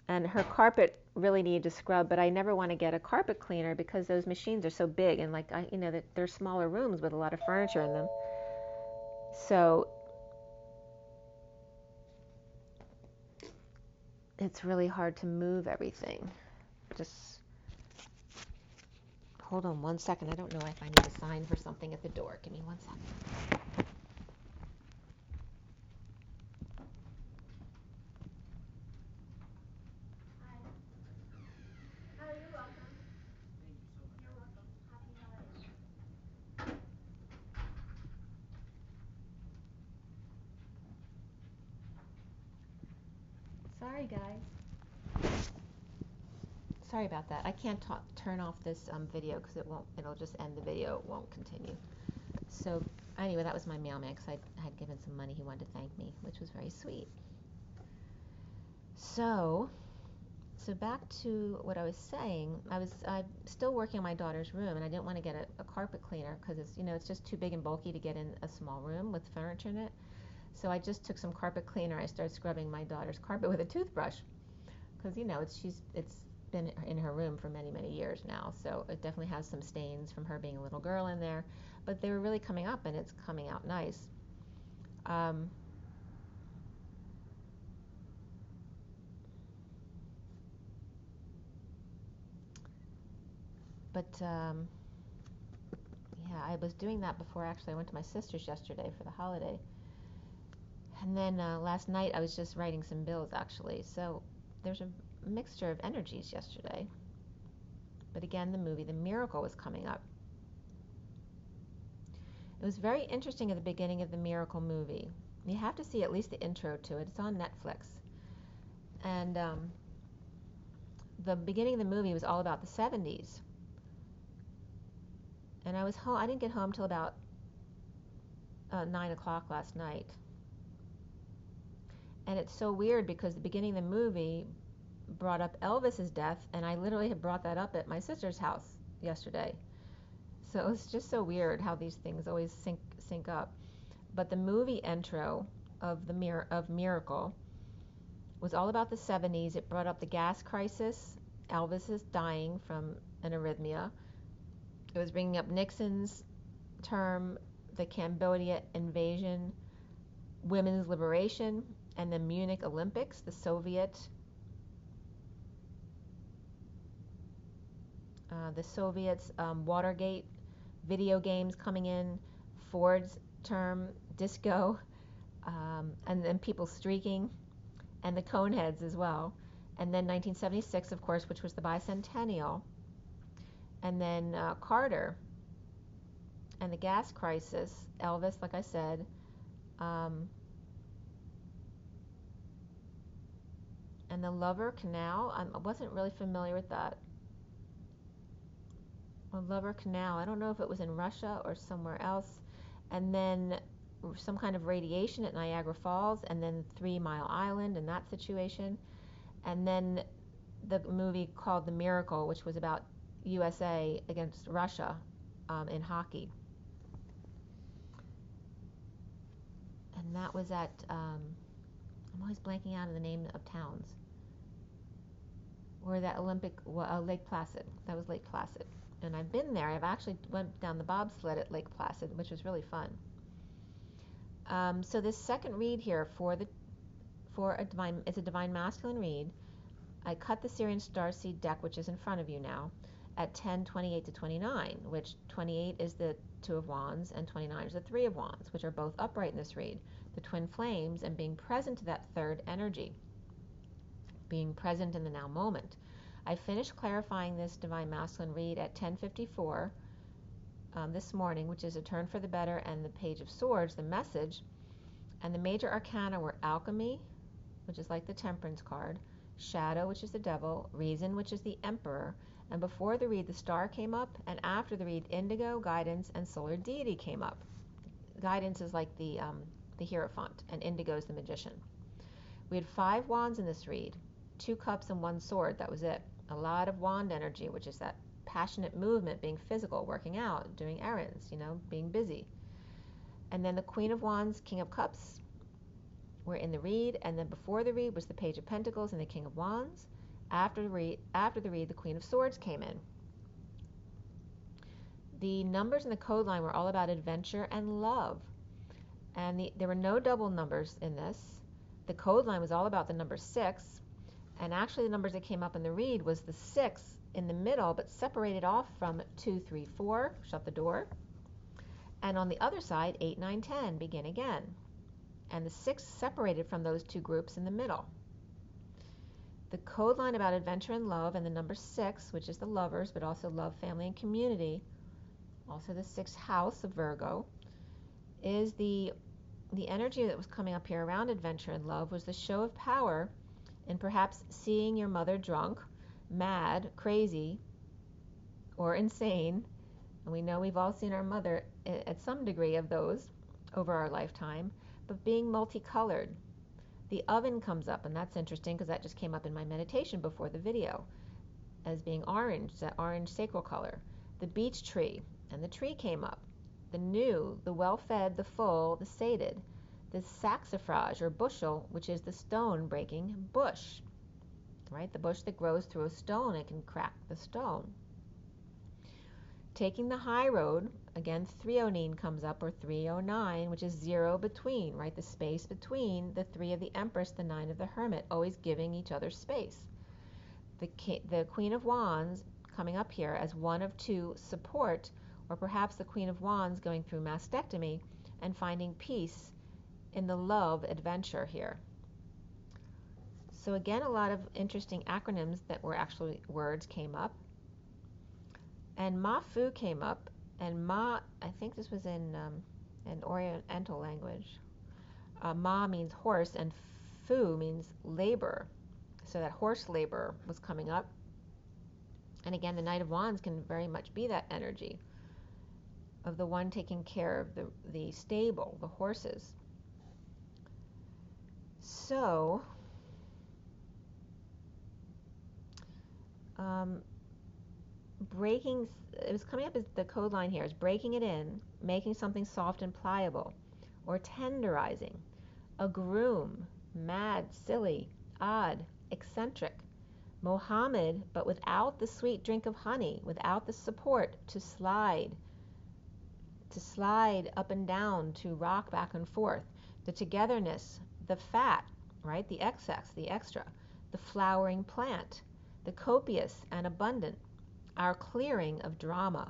And her carpet really needed to scrub, but I never want to get a carpet cleaner because those machines are so big, and like they're smaller rooms with a lot of furniture in them. So it's really hard to move everything. Just hold on one second. I don't know if I need to sign for something at the door. Give me 1 second. Sorry, guys. Sorry about that. I can't turn off this video because it'll just end the video. It won't continue. So anyway, that was my mailman because I had given some money. He wanted to thank me, which was very sweet. So back to what I was saying. I'm still working on my daughter's room, and I didn't want to get a carpet cleaner because it's just too big and bulky to get in a small room with furniture in it. So I just took some carpet cleaner. I started scrubbing my daughter's carpet with a toothbrush because it's been in her room for many, many years now. So it definitely has some stains from her being a little girl in there, but they were really coming up, and it's coming out nice. But yeah, I was doing that before actually I went to my sister's yesterday for the holiday. And then last night I was just writing some bills actually. So there's a mixture of energies yesterday. But again, the movie The Miracle was coming up. It was very interesting at the beginning of the Miracle movie. You have to see at least the intro to it. It's on Netflix. And the beginning of the movie was all about the 70s. And I was home. I didn't get home till about 9 o'clock last night. And it's so weird because the beginning of the movie brought up Elvis's death, and I literally had brought that up at my sister's house yesterday. So it's just so weird how these things always sync up. But the movie intro of Miracle was all about the 70s. It brought up the gas crisis. Elvis is dying from an arrhythmia. It was bringing up Nixon's term, the Cambodia invasion, women's liberation, and the Munich Olympics, the Soviets, Watergate, video games coming in, Ford's term, disco, and then people streaking, and the Coneheads as well. And then 1976, of course, which was the bicentennial. And then Carter and the gas crisis, Elvis, like I said, and the Lover Canal. I wasn't really familiar with that. Well, Lover Canal, I don't know if it was in Russia or somewhere else. And then some kind of radiation at Niagara Falls, and then 3 Mile Island and that situation. And then the movie called The Miracle, which was about USA against Russia in hockey. And that was at, I'm always blanking out of the name of towns. Where that Lake Placid. That was Lake Placid. And I've been there. I've actually went down the bobsled at Lake Placid, which was really fun. So this second read here for for it's a divine masculine read. I cut the SIRIAN Starseed deck, which is in front of you now, at 10, 28 to 29, which 28 is the Two of Wands and 29 is the Three of Wands, which are both upright in this read. The twin flames and being present to that third energy, being present in the now moment. I finished clarifying this divine masculine read at 10:54 this morning, which is a turn for the better, and the Page of Swords, the message. And the major arcana were alchemy, which is like the Temperance card, shadow, which is the devil, reason, which is the Emperor. And before the read, the star came up, and after the read, indigo, guidance, and solar deity came up. Guidance is like the Hierophant, and indigo is the magician. We had 5 wands in this read, 2 cups and 1 sword. That was it. A lot of wand energy, which is that passionate movement, being physical, working out, doing errands, being busy. And then the Queen of Wands, King of Cups were in the read, and then before the read was the Page of Pentacles and the King of Wands. After the read, the Queen of Swords came in. The numbers in the code line were all about adventure and love, and there were no double numbers in this. The code line was all about the number 6, and actually the numbers that came up in the read was the 6 in the middle, but separated off from 2, 3, 4, shut the door, and on the other side 8, 9, 10, begin again, and the 6 separated from those 2 groups in the middle. The code line about adventure and love, and the number 6, which is the lovers, but also love, family, and community, also the 6th house of Virgo, is the energy that was coming up here around adventure and love was the show of power in perhaps seeing your mother drunk, mad, crazy, or insane. And we know we've all seen our mother at some degree of those over our lifetime, but being multicolored. The oven comes up, and that's interesting because that just came up in my meditation before the video as being orange, that orange sacral color. The beech tree, and the tree came up. The new, the well-fed, the full, the sated. The saxifrage or bushel, which is the stone breaking bush, right? The bush that grows through a stone and can crack the stone. Taking the high road, again 309 comes up, or 309, which is 0 between, right? The space between the 3 of the Empress, the 9 of the Hermit, always giving each other space. The Queen of Wands coming up here as 1 of 2 support, or perhaps the Queen of Wands going through mastectomy and finding peace in the love adventure here. So again, a lot of interesting acronyms that were actually words came up. And Ma Fu came up, and Ma, I think this was in an Oriental language. Ma means horse, and Fu means labor. So that horse labor was coming up. And again, the Knight of Wands can very much be that energy of the one taking care of the stable, the horses. So, breaking, it was coming up as the code line here is breaking it in, making something soft and pliable, or tenderizing. A groom, mad, silly, odd, eccentric. Mohammed, but without the sweet drink of honey, without the support to slide up and down, to rock back and forth. The togetherness, the fat, right? The excess, the extra. The flowering plant, the copious and abundant. Our clearing of drama.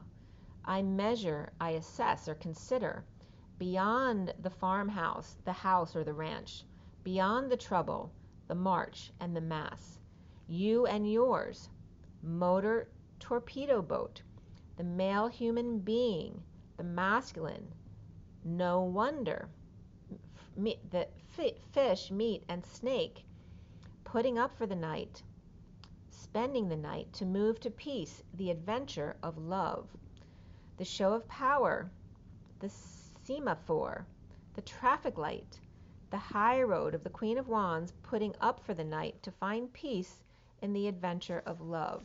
I measure, I assess or consider. Beyond the farmhouse, the house or the ranch. Beyond the trouble, the march and the mass. You and yours. Motor torpedo boat. The male human being. The masculine. No wonder. The fish, meat, and snake. Putting up for the night. Spending the night to move to peace, the adventure of love. The show of power, the semaphore, the traffic light, the high road of the Queen of Wands putting up for the night to find peace in the adventure of love.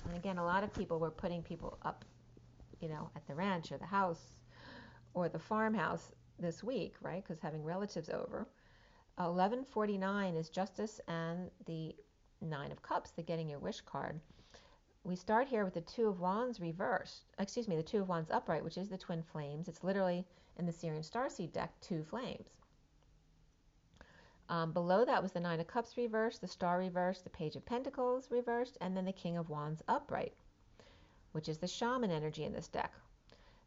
And again, a lot of people were putting people up, at the ranch or the house or the farmhouse this week, right? Because having relatives over. 1149 is justice and the 9 of cups, the getting your wish card. we start here with the Two of Wands reversed, excuse me, the Two of Wands upright, which is the twin flames. It's literally in the SIRIAN Starseed deck, two flames. Below that was the Nine of Cups reversed, the Star reversed, the Page of Pentacles reversed, and then the King of Wands upright, which is the shaman energy in this deck.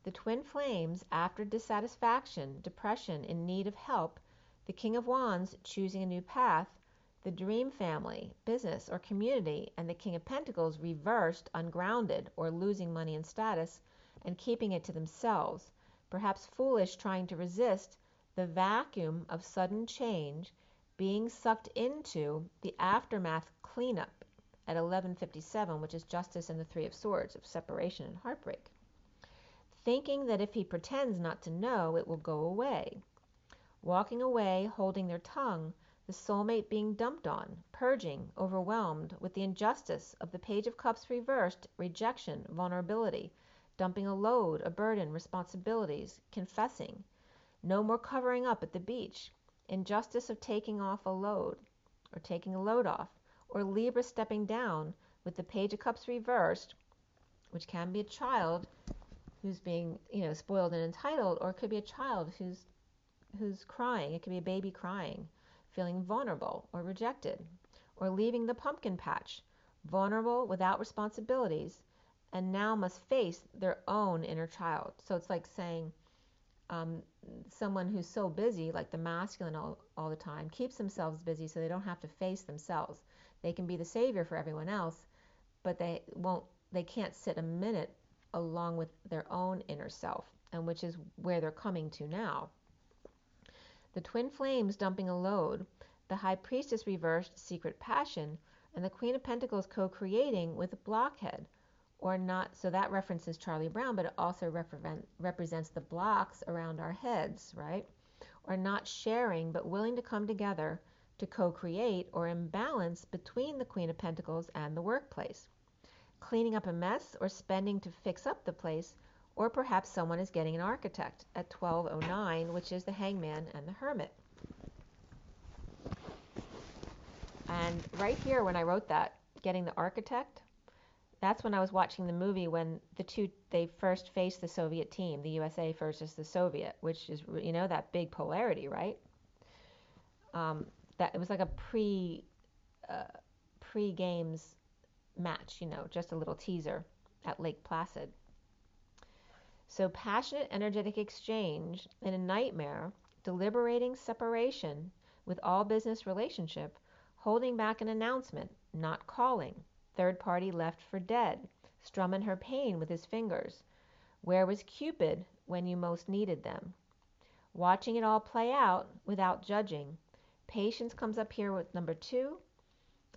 The twin flames, after dissatisfaction, depression, in need of help, the King of Wands choosing a new path, the dream family, business, or community, and the King of Pentacles reversed, ungrounded, or losing money and status, and keeping it to themselves, perhaps foolish, trying to resist the vacuum of sudden change, being sucked into the aftermath cleanup at 11:57, which is justice and the Three of Swords, of separation and heartbreak, thinking that if he pretends not to know, it will go away, walking away, holding their tongue, the soulmate being dumped on, purging, overwhelmed with the injustice of the Page of Cups reversed, rejection, vulnerability, dumping a load, a burden, responsibilities, confessing, no more covering up at the beach, injustice of taking off a load, or taking a load off, or Libra stepping down with the Page of Cups reversed, which can be a child who's being, spoiled and entitled, or it could be a child who's crying. It could be a baby crying, feeling vulnerable or rejected, or leaving the pumpkin patch, vulnerable, without responsibilities, and now must face their own inner child. So it's like saying someone who's so busy, like the masculine all the time, keeps themselves busy so they don't have to face themselves. They can be the savior for everyone else, but they can't sit a minute along with their own inner self, and which is where they're coming to now. The twin flames dumping a load, the High Priestess reversed, secret passion, and the Queen of Pentacles co-creating with a blockhead, or not. So that references Charlie Brown, but it also represents the blocks around our heads, right? Or not sharing, but willing to come together to co-create, or imbalance between the Queen of Pentacles and the workplace. Cleaning up a mess or spending to fix up the place, or perhaps someone is getting an architect at 12:09, which is the Hangman and the Hermit. And right here, when I wrote that, getting the architect, that's when I was watching the movie when they first faced the Soviet team, the USA versus the Soviet, which is, that big polarity, right? That it was like a pre-games match, just a little teaser at Lake Placid. So passionate, energetic exchange in a nightmare, deliberating separation with all business relationship, holding back an announcement, not calling, third party left for dead, strumming her pain with his fingers. Where was Cupid when you most needed them? Watching it all play out without judging. Patience comes up here with number 2,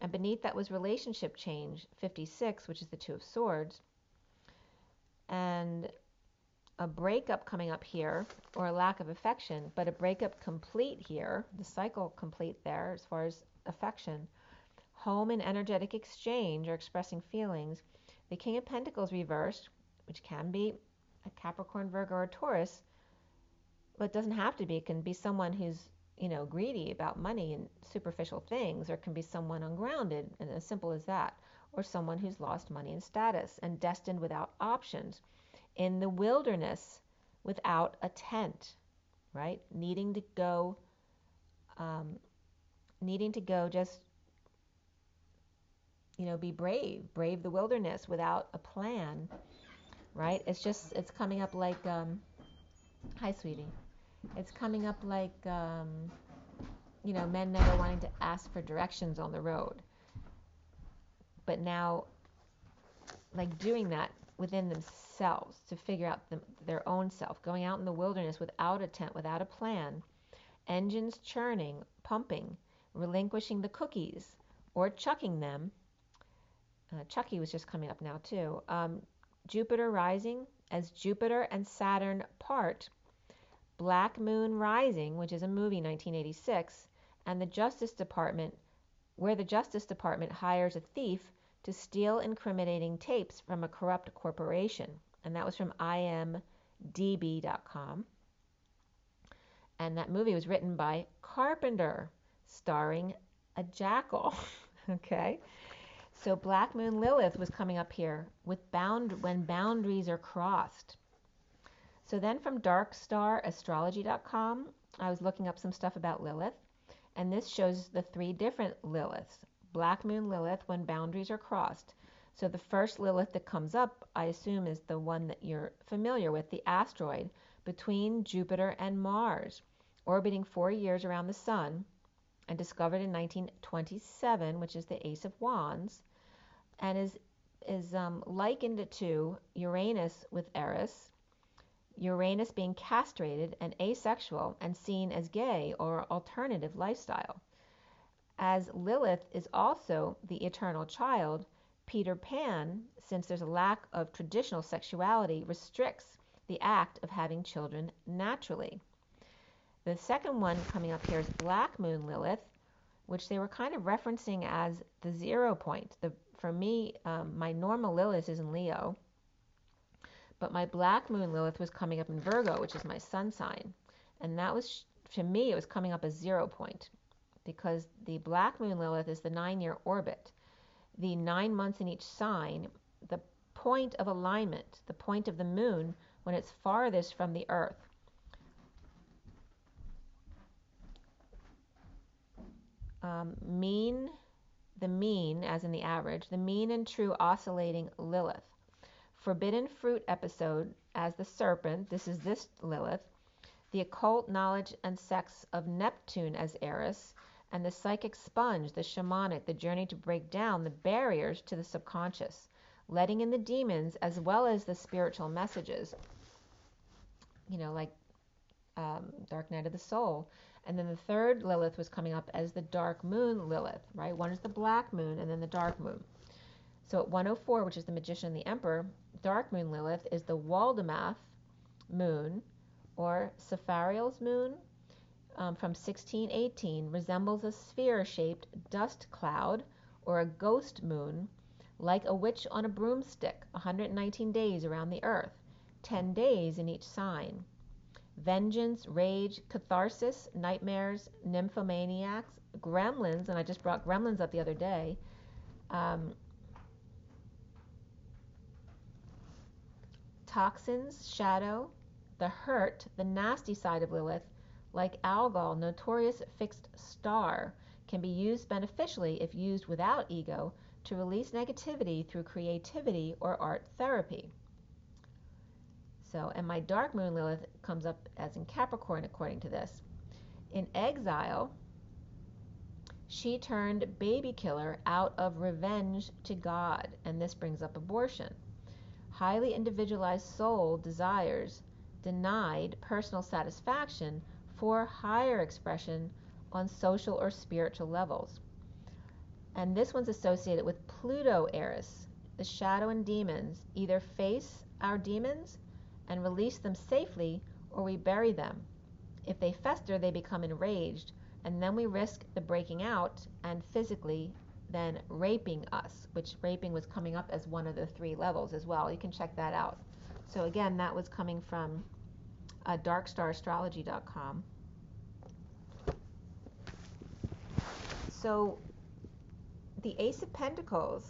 and beneath that was relationship change, 56, which is the Two of Swords, and a breakup coming up here, or a lack of affection, but a breakup complete here, the cycle complete there as far as affection. Home and energetic exchange, or expressing feelings. The King of Pentacles reversed, which can be a Capricorn, Virgo, or Taurus, but it doesn't have to be. It can be someone who's, greedy about money and superficial things, or it can be someone ungrounded, and as simple as that, or someone who's lost money and status and destined without options, in the wilderness without a tent, right? Needing to go just, be brave the wilderness without a plan, right? It's coming up like, hi sweetie, it's coming up like, men never wanting to ask for directions on the road, but now like doing that within themselves to figure out their own self, going out in the wilderness without a tent, without a plan, engines churning, pumping, relinquishing the cookies or chucking them. Chucky was just coming up now too. Jupiter rising, as Jupiter and Saturn part. Black Moon Rising, which is a movie, 1986, and the Justice Department, where the Justice Department hires a thief to steal incriminating tapes from a corrupt corporation. And that was from imdb.com. And that movie was written by Carpenter, starring a jackal. Okay. So Black Moon Lilith was coming up here with when boundaries are crossed. So then from darkstarastrology.com, I was looking up some stuff about Lilith, and this shows the 3 different Liliths. Black Moon Lilith when boundaries are crossed. So the first Lilith that comes up, I assume, is the one that you're familiar with, the asteroid between Jupiter and Mars, orbiting 4 years around the Sun, and discovered in 1927, which is the Ace of Wands, and is likened to Uranus with Eris, Uranus being castrated and asexual and seen as gay or alternative lifestyle. As Lilith is also the eternal child, Peter Pan, since there's a lack of traditional sexuality, restricts the act of having children naturally. The second one coming up here is Black Moon Lilith, which they were kind of referencing as the 0 point. For me, my normal Lilith is in Leo, but my Black Moon Lilith was coming up in Virgo, which is my sun sign. And that was, to me, it was coming up as 0 point, because the Black Moon Lilith is the 9-year orbit. The 9 months in each sign, the point of alignment, the point of the moon when it's farthest from the earth. The mean, as in the average, the mean and true oscillating Lilith. Forbidden fruit episode as the serpent, this is this Lilith. The occult knowledge and sex of Neptune as Eris, and the psychic sponge, the shamanic, the journey to break down the barriers to the subconscious, letting in the demons as well as the spiritual messages, like Dark Night of the Soul. And then the third Lilith was coming up as the Dark Moon Lilith, right? One is the Black Moon and then the Dark Moon. So at 104, which is the Magician and the Emperor, Dark Moon Lilith is the Waldemath Moon, or Saphariel's Moon, from 1618, resembles a sphere-shaped dust cloud or a ghost moon, like a witch on a broomstick, 119 days around the earth, 10 days in each sign. Vengeance, rage, catharsis, nightmares, nymphomaniacs, gremlins, and I just brought gremlins up the other day, toxins, shadow, the hurt, the nasty side of Lilith, like Algol, notorious fixed star, can be used beneficially if used without ego to release negativity through creativity or art therapy. So, and my Dark Moon Lilith comes up as in Capricorn according to this. In exile, she turned baby killer out of revenge to God, and this brings up abortion. Highly individualized soul desires denied personal satisfaction for higher expression on social or spiritual levels. And this one's associated with Pluto Eris, the shadow and demons. Either face our demons and release them safely, or we bury them. If they fester, they become enraged, and then we risk the breaking out and physically then raping us, which raping was coming up as one of the 3 levels as well. You can check that out. So again, that was coming from darkstarastrology.com. So the Ace of Pentacles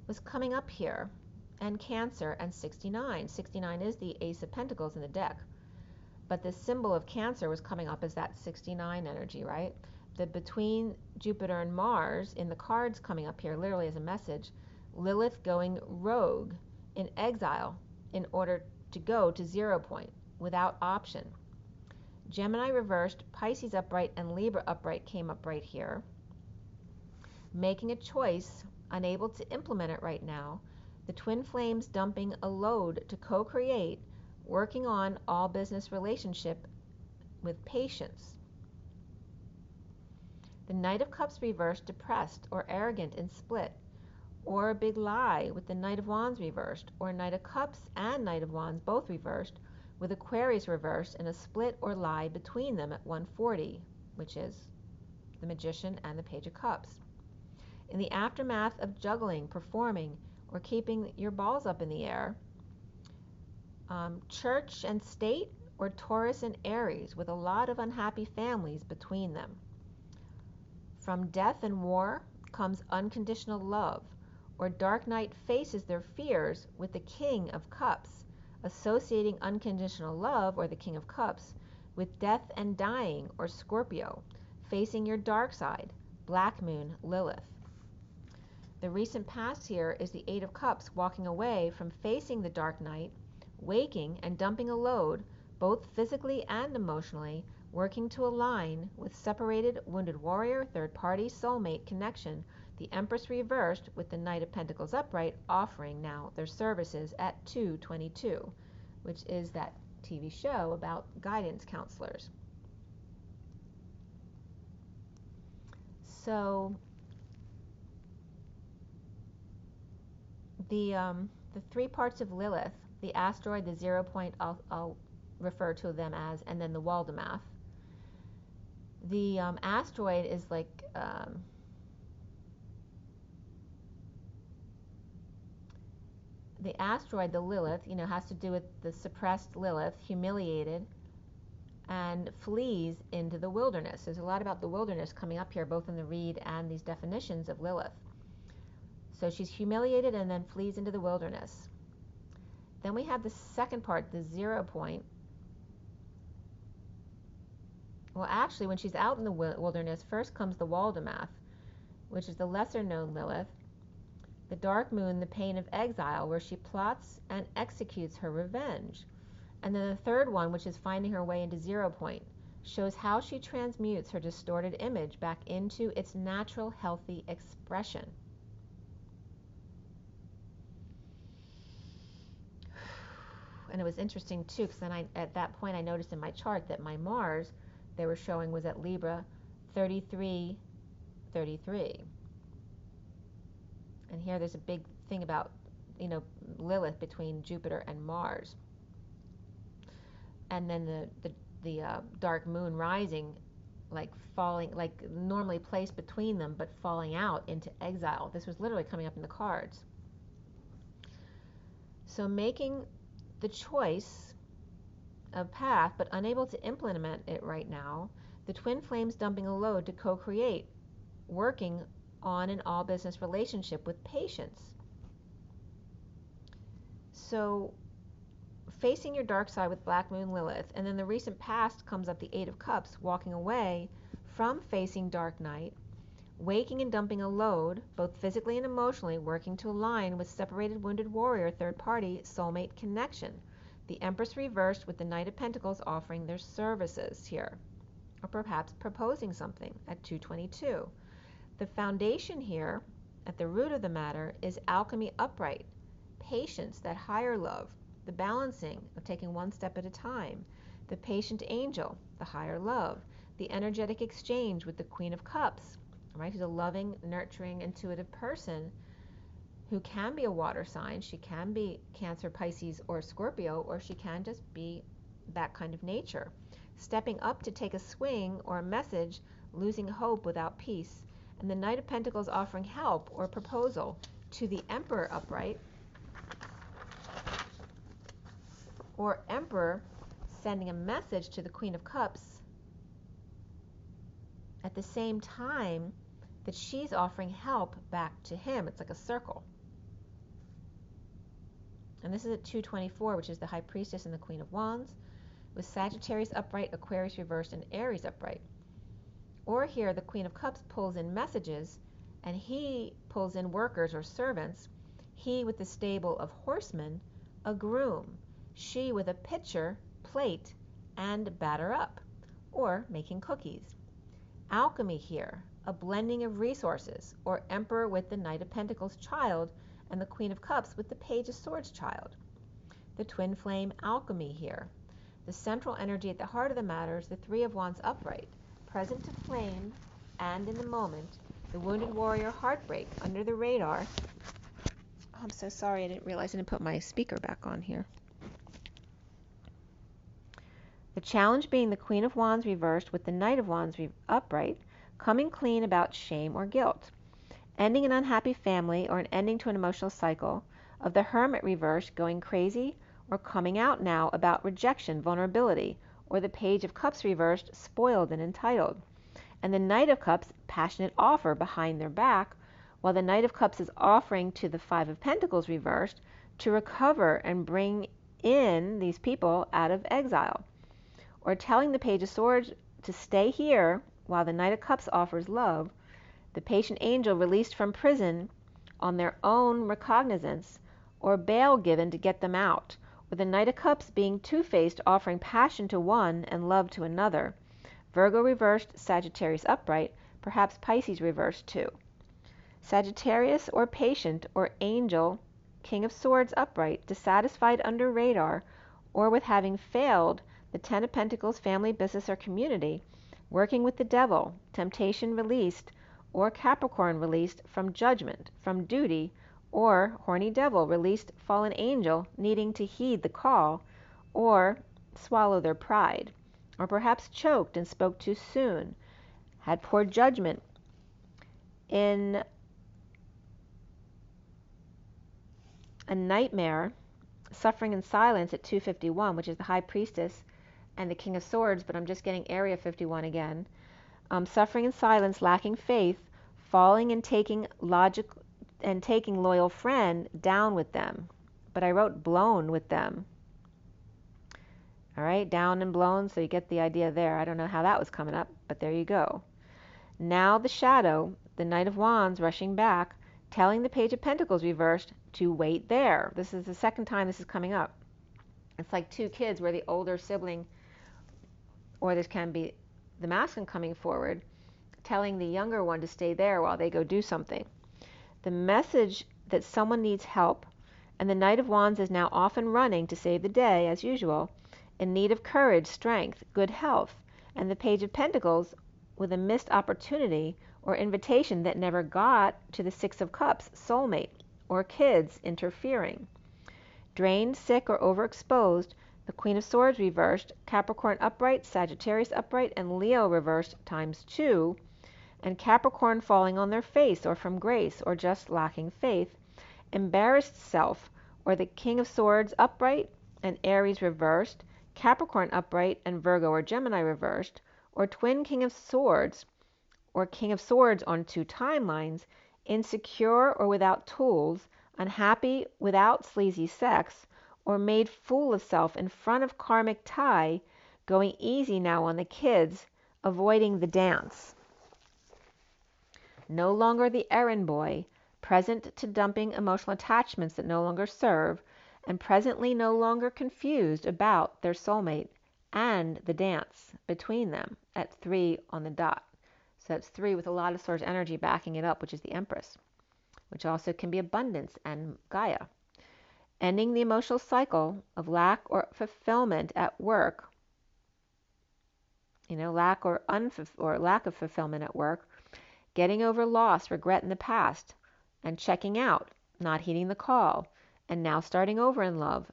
was coming up here, and Cancer and 69. 69 is the Ace of Pentacles in the deck. But the symbol of Cancer was coming up as that 69 energy, right? That between Jupiter and Mars, in the cards coming up here, literally as a message, Lilith going rogue in exile in order to go to 0 point without option. Gemini reversed, Pisces upright, and Libra upright came up right here. Making a choice, unable to implement it right now. The twin flames dumping a load to co-create, working on all business relationship with patience. The Knight of Cups reversed, depressed or arrogant and split, or a big lie with the Knight of Wands reversed, or Knight of Cups and Knight of Wands both reversed, with Aquarius reversed and a split or lie between them at 140, which is the Magician and the Page of Cups. In the aftermath of juggling, performing, or keeping your balls up in the air, church and state, or Taurus and Aries, with a lot of unhappy families between them. From death and war comes unconditional love, or dark night faces their fears with the King of Cups, associating unconditional love, or the King of Cups, with death and dying, or Scorpio, facing your dark side, Black Moon, Lilith. The recent past here is the Eight of Cups, walking away from facing the dark night, waking and dumping a load, both physically and emotionally, working to align with separated, wounded warrior, third party, soulmate connection, the Empress reversed with the Knight of Pentacles upright, offering now their services at 222, which is that TV show about guidance counselors. So the three parts of Lilith, the asteroid, the 0 point, I'll refer to them as, and then the Waldemath. The asteroid is like the asteroid, the Lilith, has to do with the suppressed Lilith, humiliated, and flees into the wilderness. There's a lot about the wilderness coming up here, both in the read and these definitions of Lilith. So she's humiliated and then flees into the wilderness. Then we have the second part, the 0 point. Well, actually, when she's out in the wilderness, first comes the Waldemath, which is the lesser known Lilith. The dark moon, the pain of exile, where she plots and executes her revenge. And then the third one, which is finding her way into 0 point, shows how she transmutes her distorted image back into its natural, healthy expression. And it was interesting too, because then at that point I noticed in my chart that my Mars, they were showing, was at Libra 33. And here there's a big thing about, Lilith between Jupiter and Mars. And then the dark moon rising, like falling, like normally placed between them, but falling out into exile. This was literally coming up in the cards. So making the choice of path, but unable to implement it right now, the twin flames dumping a load to co-create, working on an all business relationship with patience. So facing your dark side with Black Moon Lilith, and then the recent past comes up the Eight of Cups, walking away from facing dark night, waking and dumping a load, both physically and emotionally, working to align with separated, wounded warrior, third party, soulmate connection. The Empress reversed with the Knight of Pentacles offering their services here, or perhaps proposing something at 222. The foundation here, at the root of the matter, is alchemy upright, patience, that higher love, the balancing of taking one step at a time, the patient angel, the higher love, the energetic exchange with the Queen of Cups, right? Who's a loving, nurturing, intuitive person who can be a water sign. She can be Cancer, Pisces, or Scorpio, or she can just be that kind of nature. Stepping up to take a swing or a message, losing hope without peace. And the Knight of Pentacles offering help or proposal to the Emperor upright, or Emperor sending a message to the Queen of Cups at the same time that she's offering help back to him. It's like a circle. And this is at 224, which is the High Priestess and the Queen of Wands, with Sagittarius upright, Aquarius reversed, and Aries upright. Or here, the Queen of Cups pulls in messages, and he pulls in workers or servants. He with the stable of horsemen, a groom. She with a pitcher, plate, and batter up, or making cookies. Alchemy here, a blending of resources, or Emperor with the Knight of Pentacles child, and the Queen of Cups with the Page of Swords child. The twin flame alchemy here. The central energy at the heart of the matter is the Three of Wands upright, present to flame and in the moment, the wounded warrior heartbreak under the radar. Oh, I'm so sorry, I didn't realize I didn't put my speaker back on here. The challenge being the Queen of Wands reversed with the Knight of Wands upright, coming clean about shame or guilt, ending an unhappy family or an ending to an emotional cycle, of the Hermit reversed going crazy or coming out now about rejection, vulnerability, or the Page of Cups reversed, spoiled and entitled. and the Knight of Cups, passionate offer behind their back, while the Knight of Cups is offering to the Five of Pentacles reversed to recover and bring in these people out of exile, or telling the Page of Swords to stay here while the Knight of Cups offers love, the patient angel released from prison on their own recognizance, or bail given to get them out, with the Knight of Cups being two-faced, offering passion to one and love to another. Virgo reversed, Sagittarius upright, perhaps Pisces reversed too. Sagittarius or patient or angel, King of Swords upright, dissatisfied under radar, or with having failed the Ten of Pentacles family, business, or community, working with the devil, temptation released, or Capricorn released from judgment, from duty, or horny devil released fallen angel needing to heed the call, or swallow their pride, or perhaps choked and spoke too soon, had poor judgment in a nightmare, suffering in silence at 251, which is the High Priestess and the King of Swords, but I'm just getting Area 51 again. Suffering in silence, lacking faith, falling and taking loyal friend down with them. But I wrote blown with them. All right, down and blown, so you get the idea there. I don't know how that was coming up, but there you go. Now the shadow, the Knight of Wands rushing back, telling the Page of Pentacles reversed to wait there. This is the second time this is coming up. It's like two kids where the older sibling, or this can be the masculine coming forward, telling the younger one to stay there while they go do something. The message that someone needs help, and the Knight of Wands is now off and running to save the day, as usual, in need of courage, strength, good health, and the Page of Pentacles with a missed opportunity or invitation that never got to the Six of Cups, soulmate, or kids interfering. Drained, sick, or overexposed, the Queen of Swords reversed, Capricorn upright, Sagittarius upright, and Leo reversed ×2, and Capricorn falling on their face, or from grace, or just lacking faith, embarrassed self, or the King of Swords upright and Aries reversed, Capricorn upright and Virgo or Gemini reversed, or twin King of Swords, or King of Swords on two timelines, insecure or without tools, unhappy without sleazy sex, or made fool of self in front of karmic tie, going easy now on the kids, avoiding the dance. No longer the errand boy, present to dumping emotional attachments that no longer serve, and presently no longer confused about their soulmate and the dance between them at 3 on the dot. So that's 3 with a lot of Swords energy backing it up, which is the Empress, which also can be abundance and Gaia. Ending the emotional cycle of lack or fulfillment at work, lack of fulfillment at work, getting over loss, regret in the past, and checking out, not heeding the call, and now starting over in love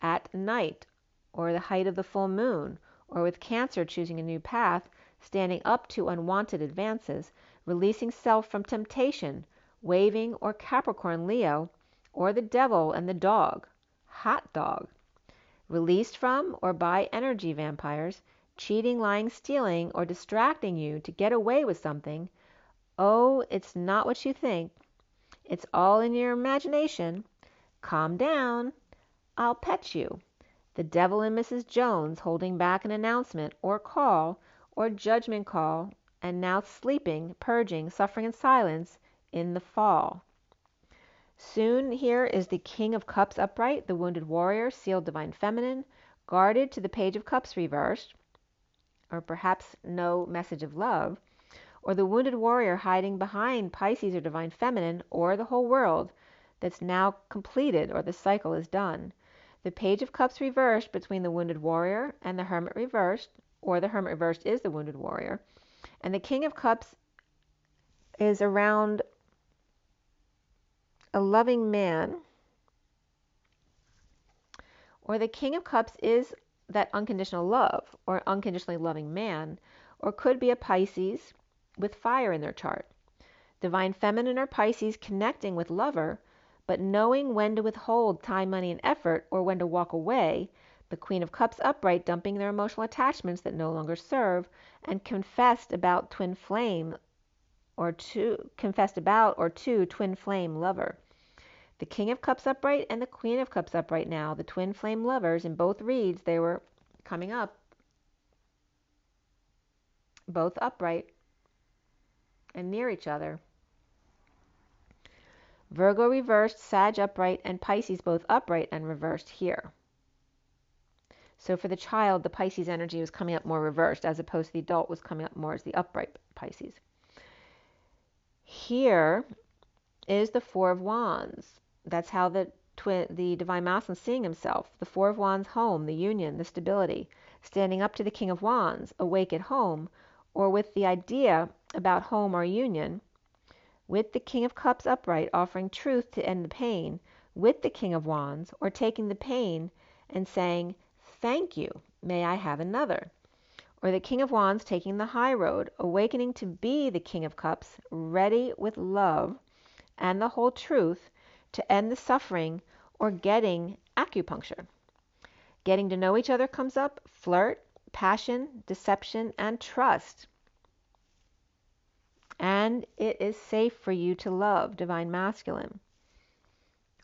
at night, or the height of the full moon, or with Cancer choosing a new path, standing up to unwanted advances, releasing self from temptation, waving, or Capricorn Leo, or the devil and the dog, hot dog, released from or by energy vampires, cheating, lying, stealing, or distracting you to get away with something. Oh, it's not what you think. It's all in your imagination. Calm down. I'll pet you. The devil and Mrs. Jones holding back an announcement or call or judgment call, and now sleeping, purging, suffering in silence in the fall. Soon here is the King of Cups upright, the wounded warrior, sealed divine feminine, guarded to the Page of Cups reversed, or perhaps no message of love, or the wounded warrior hiding behind Pisces or divine feminine, or the whole world that's now completed, or the cycle is done. The Page of Cups reversed between the wounded warrior and the Hermit reversed, or the Hermit reversed is the wounded warrior, and the King of Cups is around a loving man, or the King of Cups is that unconditional love or unconditionally loving man, or could be a Pisces with fire in their chart. Divine feminine or Pisces connecting with lover, but knowing when to withhold time, money, and effort, or when to walk away, The Queen of Cups upright, dumping their emotional attachments that no longer serve, and confessed about twin flame or to twin flame lover. The King of Cups upright and the Queen of Cups upright now, the twin flame lovers. In both reads, they were coming up, both upright and near each other. Virgo reversed, Sag upright, and Pisces both upright and reversed here. So for the child, the Pisces energy was coming up more reversed, as opposed to the adult was coming up more as the upright Pisces. Here is the Four of Wands. That's how the Divine Masculine is seeing himself. The Four of Wands, home, the union, the stability, standing up to the King of Wands, awake at home, or with the idea about home or union, with the King of Cups upright, offering truth to end the pain, with the King of Wands, or taking the pain and saying, thank you, may I have another. Or the King of Wands taking the high road, awakening to be the King of Cups, ready with love and the whole truth to end the suffering, or getting acupuncture. Getting to know each other comes up, flirt, passion, deception, and trust. And it is safe for you to love, Divine Masculine.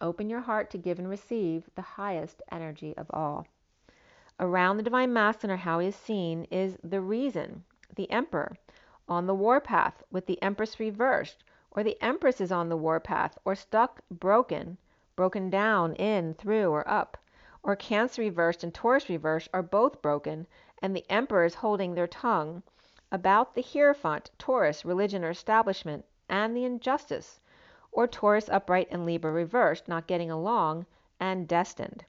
Open your heart to give and receive the highest energy of all. Around the Divine Masculine, or how he is seen, is the Reason, the Emperor, on the warpath with the Empress reversed, or the Empress is on the warpath, or stuck, broken down, in, through, or up, or Cancer reversed and Taurus reversed are both broken, and the Emperor is holding their tongue about the Hierophant, Taurus, religion or establishment, and the injustice, or Taurus upright and Libra reversed, not getting along, and destined.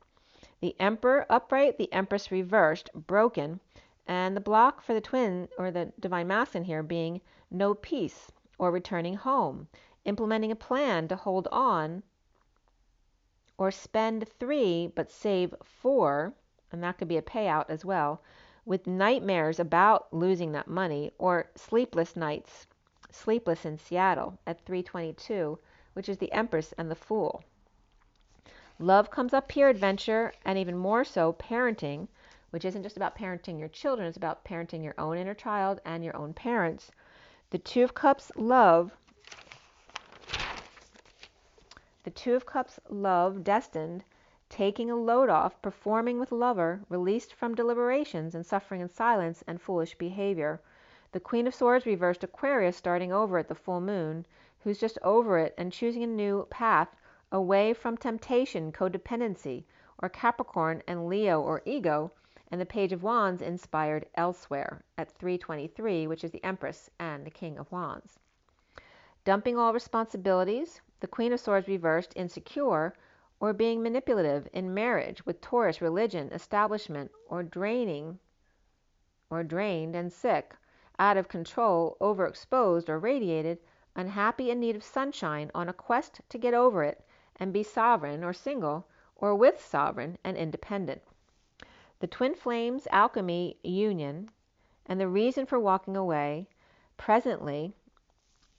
The Emperor upright, the Empress reversed, broken, and the block for the twin, or the Divine Masculine here, being no peace, or returning home, implementing a plan to hold on, or spend 3 but save 4, and that could be a payout as well, with nightmares about losing that money, or sleepless nights, sleepless in Seattle at 322, which is the Empress and the Fool. Love comes up here, adventure, and even more so, parenting, which isn't just about parenting your children, it's about parenting your own inner child and your own parents. The Two of Cups, love. The Two of Cups, love, destined, taking a load off, performing with lover, released from deliberations and suffering in silence and foolish behavior. The Queen of Swords, reversed, Aquarius, starting over at the full moon, who's just over it and choosing a new path, away from temptation, codependency, or Capricorn and Leo or ego, and the Page of Wands inspired elsewhere at 323, which is the Empress and the King of Wands. Dumping all responsibilities, the Queen of Swords reversed, insecure, or being manipulative in marriage with Taurus, religion, establishment, or drained and sick, out of control, overexposed or radiated, unhappy, in need of sunshine, on a quest to get over it and be sovereign or single, or with sovereign and independent. The twin flames, alchemy, union, and the reason for walking away, presently,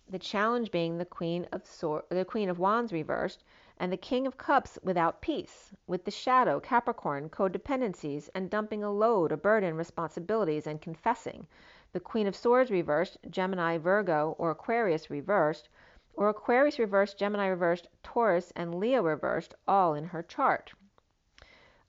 the challenge being the Queen of Wands reversed, and the King of Cups without peace, with the shadow, Capricorn, codependencies, and dumping a load, a burden, responsibilities, and confessing. The Queen of Swords reversed, Gemini, Virgo, or Aquarius reversed, or Aquarius reversed, Gemini reversed, Taurus, and Leo reversed, all in her chart.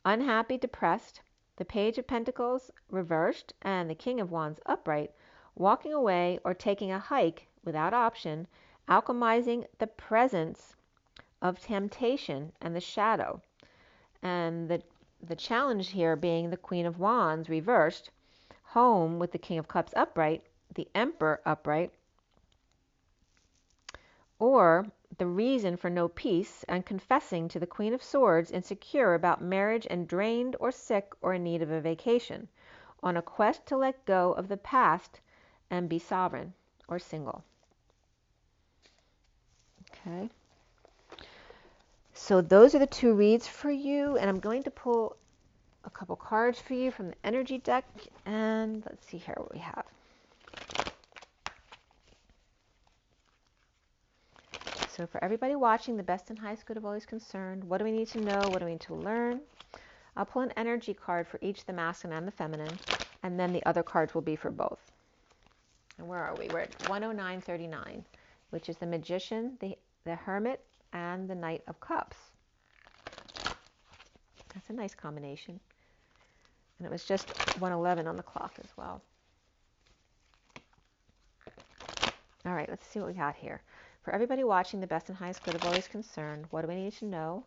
Unhappy, depressed, the Page of Pentacles reversed, and the King of Wands upright, walking away or taking a hike without option, alchemizing the presence of temptation and the shadow. And the challenge here being the Queen of Wands reversed, home with the King of Cups upright, the Emperor upright, or the reason for no peace, and confessing to the Queen of Swords, insecure about marriage and drained or sick or in need of a vacation, on a quest to let go of the past and be sovereign or single. Okay. So those are the 2 reads for you, and I'm going to pull a couple cards for you from the energy deck, and let's see here what we have. So for everybody watching, the best and highest good of all is concerned. What do we need to know? What do we need to learn? I'll pull an energy card for each, the masculine and the feminine, and then the other cards will be for both. And where are we? We're at 109.39, which is the Magician, the Hermit, and the Knight of Cups. That's a nice combination. And it was just 1:11 on the clock as well. All right, let's see what we got here. For everybody watching, the best and highest good of all is concerned. What do we need to know?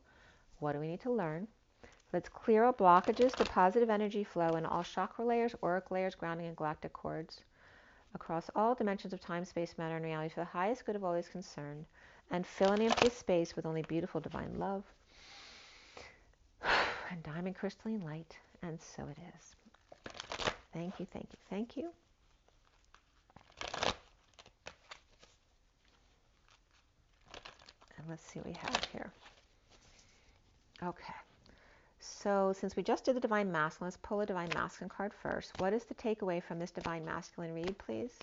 What do we need to learn? Let's clear all blockages to positive energy flow in all chakra layers, auric layers, grounding, and galactic cords across all dimensions of time, space, matter, and reality for the highest good of all is concerned, and fill any empty space with only beautiful divine love and diamond crystalline light, and so it is. Thank you, thank you, thank you. And let's see what we have here. Okay. So since we just did the Divine Masculine, let's pull a Divine Masculine card first. What is the takeaway from this Divine Masculine read, please?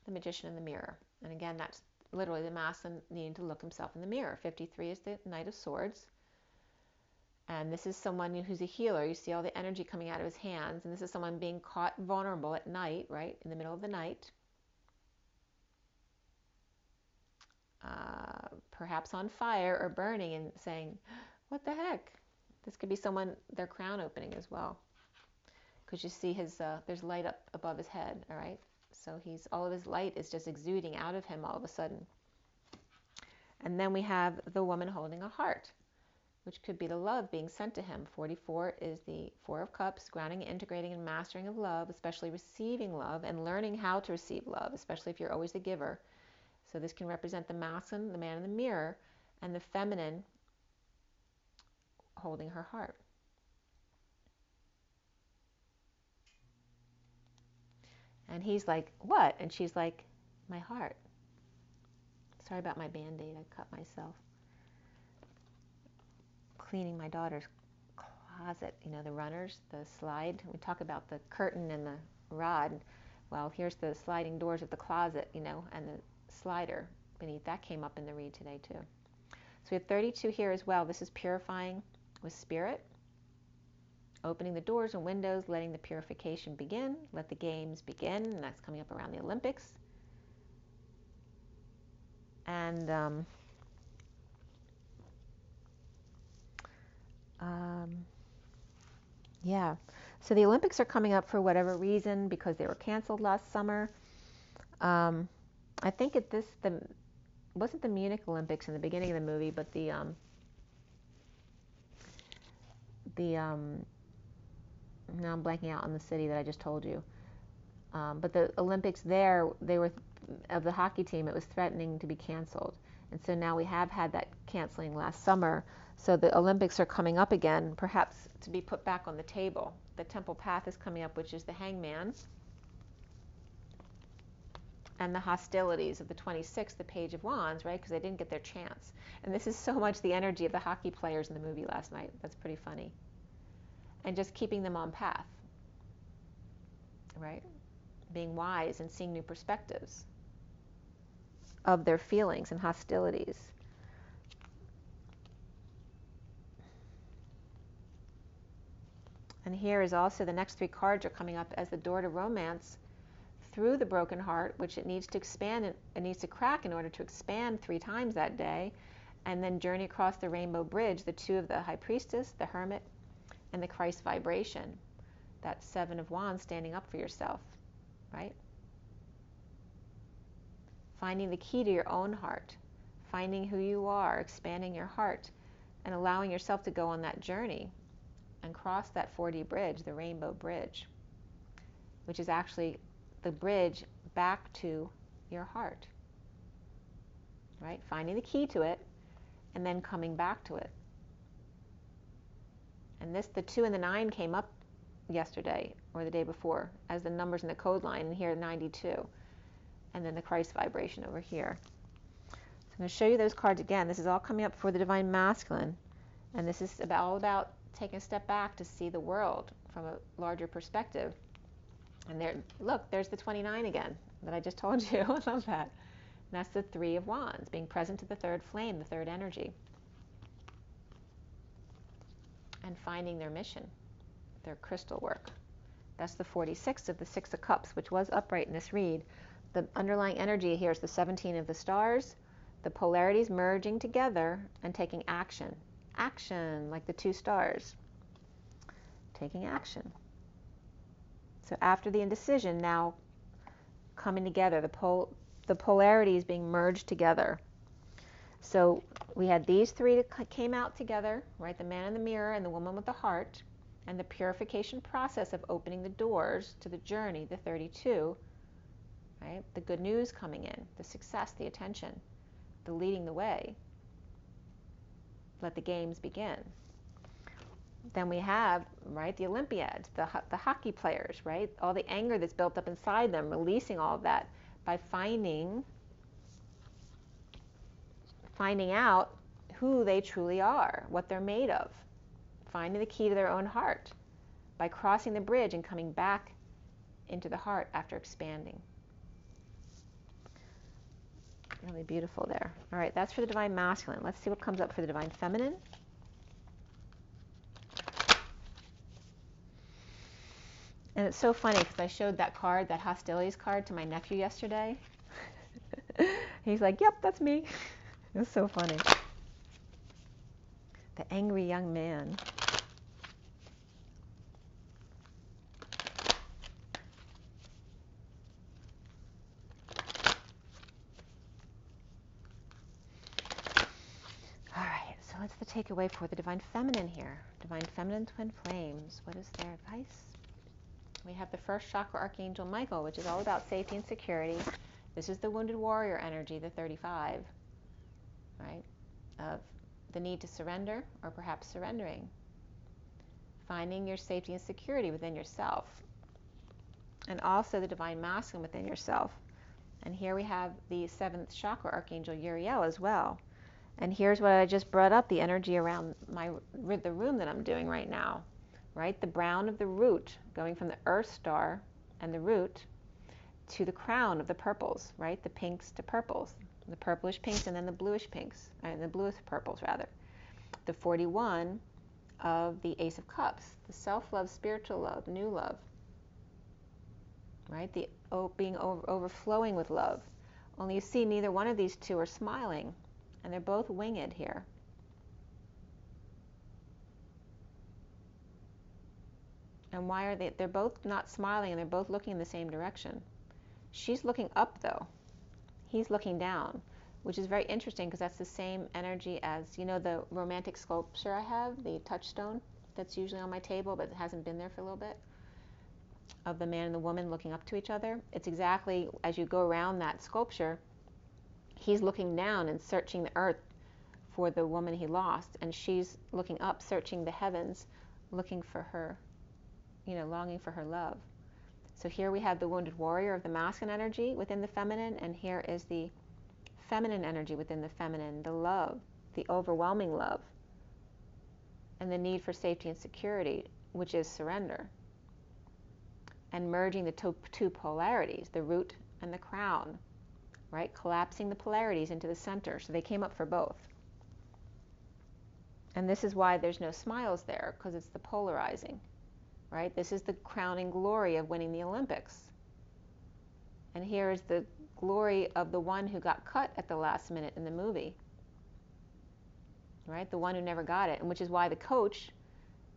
The Magician in the Mirror. And again, that's literally the masculine needing to look himself in the mirror. 53 is the Knight of Swords. And this is someone who's a healer. You see all the energy coming out of his hands. And this is someone being caught vulnerable at night, right? In the middle of the night. Perhaps on fire or burning and saying, what the heck? This could be someone, their crown opening as well. Because you see his, there's light up above his head, all right? So all of his light is just exuding out of him all of a sudden. And then we have the woman holding a heart, which could be the love being sent to him. 44 is the Four of Cups, grounding, integrating, and mastering of love, especially receiving love and learning how to receive love, especially if you're always the giver. So this can represent the masculine, the man in the mirror, and the feminine holding her heart. And he's like, what? And she's like, my heart. Sorry about my Band-Aid. I cut myself. Cleaning my daughter's closet. You know, the runners, the slide. We talk about the curtain and the rod. Well, here's the sliding doors of the closet, you know, and the slider beneath. That came up in the read today, too. So we have 32 here as well. This is purifying with spirit. Opening the doors and windows, letting the purification begin. Let the games begin. And that's coming up around the Olympics. And yeah. So the Olympics are coming up for whatever reason because they were canceled last summer. I think wasn't the Munich Olympics in the beginning of the movie, but now I'm blanking out on the city that I just told you. But the Olympics there, of the hockey team, it was threatening to be canceled. And so now we have had that canceling last summer. So the Olympics are coming up again, perhaps to be put back on the table. The Temple Path is coming up, which is the Hangman. And the hostilities of the 26th, the Page of Wands, right? Because they didn't get their chance. And this is so much the energy of the hockey players in the movie last night. That's pretty funny. And just keeping them on path, right? Being wise and seeing new perspectives of their feelings and hostilities. And here is also the next three cards are coming up as the door to romance through the broken heart, which it needs to expand, it needs to crack in order to expand 3 times that day, and then journey across the rainbow bridge, the 2 of the High Priestess, the Hermit, and the Christ vibration, that 7 of Wands standing up for yourself, right? Finding the key to your own heart, finding who you are, expanding your heart, and allowing yourself to go on that journey and cross that 4D bridge, the rainbow bridge, which is actually the bridge back to your heart, right? Finding the key to it and then coming back to it. And the 2 and the 9 came up yesterday or the day before as the numbers in the code line, and here 92. And then the Christ vibration over here. So I'm going to show you those cards again. This is all coming up for the Divine Masculine. And this is all about taking a step back to see the world from a larger perspective. And there, look, there's the 29 again that I just told you. I love that. And that's the 3 of Wands, being present to the 3rd flame, the 3rd energy. and finding their mission, their crystal work. That's the 46 of the 6 of Cups, which was upright in this read. The underlying energy here is the 17 of the stars, the polarities merging together and taking action. Action, like the 2 stars. Taking action. So after the indecision, now coming together, the polarities being merged together. So we had these 3 that came out together, right? The man in the mirror and the woman with the heart, and the purification process of opening the doors to the journey, the 32, right? The good news coming in, the success, the attention, the leading the way. Let the games begin. Then we have, right, the Olympiads, the hockey players, right? All the anger that's built up inside them, releasing all of that by finding out who they truly are, what they're made of, finding the key to their own heart by crossing the bridge and coming back into the heart after expanding. Really beautiful there. All right, that's for the Divine Masculine. Let's see what comes up for the Divine Feminine. And it's so funny because I showed that card, that hostilities card, to my nephew yesterday. He's like, yep, that's me. It was so funny. The angry young man. All right, so what's the takeaway for the Divine Feminine here? Divine Feminine Twin Flames. What is their advice? We have the first chakra Archangel Michael, which is all about safety and security. This is the wounded warrior energy, the 35, right? Of the need to surrender, or perhaps surrendering. Finding your safety and security within yourself. And also the Divine Masculine within yourself. And here we have the 7th chakra Archangel Uriel as well. And here's what I just brought up, the energy around the room that I'm doing right now. Right? The brown of the root, going from the earth star and the root to the crown of the purples, right? The pinks to purples, the purplish pinks and then the bluish pinks, and the bluish purples rather. The 41 of the Ace of Cups, the self-love, spiritual love, new love, right? The being overflowing with love. Only you see neither one of these 2 are smiling, and they're both winged here. And why are they? They're both not smiling, and they're both looking in the same direction. She's looking up, though. He's looking down, which is very interesting because that's the same energy as, you know, the romantic sculpture I have, the touchstone that's usually on my table, but it hasn't been there for a little bit, of the man and the woman looking up to each other. It's exactly as you go around that sculpture, he's looking down and searching the earth for the woman he lost, and she's looking up, searching the heavens, looking for her, you know, longing for her love. So here we have the wounded warrior of the masculine energy within the feminine, and here is the feminine energy within the feminine, the love, the overwhelming love, and the need for safety and security, which is surrender. And merging the 2 polarities, the root and the crown, right? Collapsing the polarities into the center, so they came up for both. And this is why there's no smiles there, because it's the polarizing. Right? This is the crowning glory of winning the Olympics. And here is the glory of the one who got cut at the last minute in the movie. Right? The one who never got it. And which is why the coach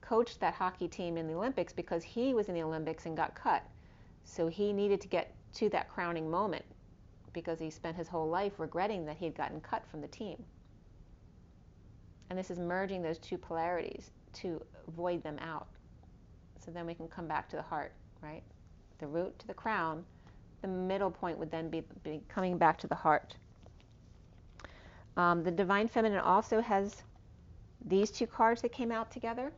coached that hockey team in the Olympics, because he was in the Olympics and got cut. So he needed to get to that crowning moment because he spent his whole life regretting that he had gotten cut from the team. And this is merging those 2 polarities to void them out. So then we can come back to the heart, right? The root to the crown. The middle point would then be coming back to the heart. The Divine Feminine also has these 2 cards that came out together,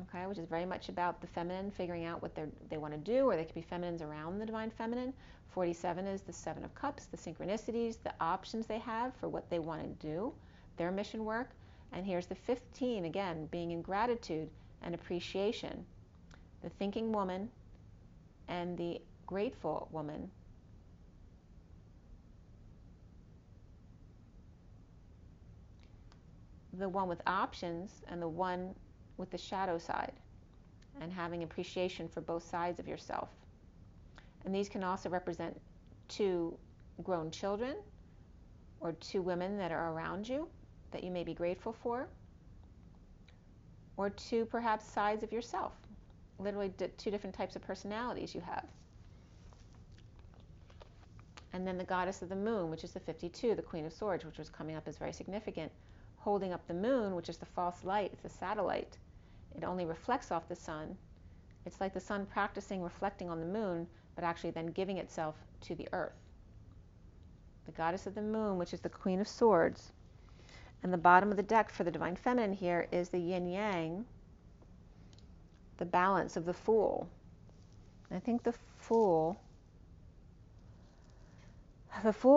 okay, which is very much about the feminine figuring out what they want to do, or they could be feminines around the Divine Feminine. 47 is the 7 of Cups, the synchronicities, the options they have for what they want to do, their mission work. And here's the 15, again, being in gratitude and appreciation. The thinking woman and the grateful woman. The one with options and the one with the shadow side and having appreciation for both sides of yourself. And these can also represent 2 grown children or 2 women that are around you that you may be grateful for, or 2 perhaps sides of yourself, literally 2 different types of personalities you have. And then the goddess of the moon, which is the 52, the Queen of Swords, which was coming up as very significant, holding up the moon, which is the false light. It's a satellite. It only reflects off the sun. It's like the sun practicing reflecting on the moon, but actually then giving itself to the earth. The goddess of the moon, which is the Queen of Swords. And the bottom of the deck for the Divine Feminine here is the yin-yang, the balance of the Fool. I think the Fool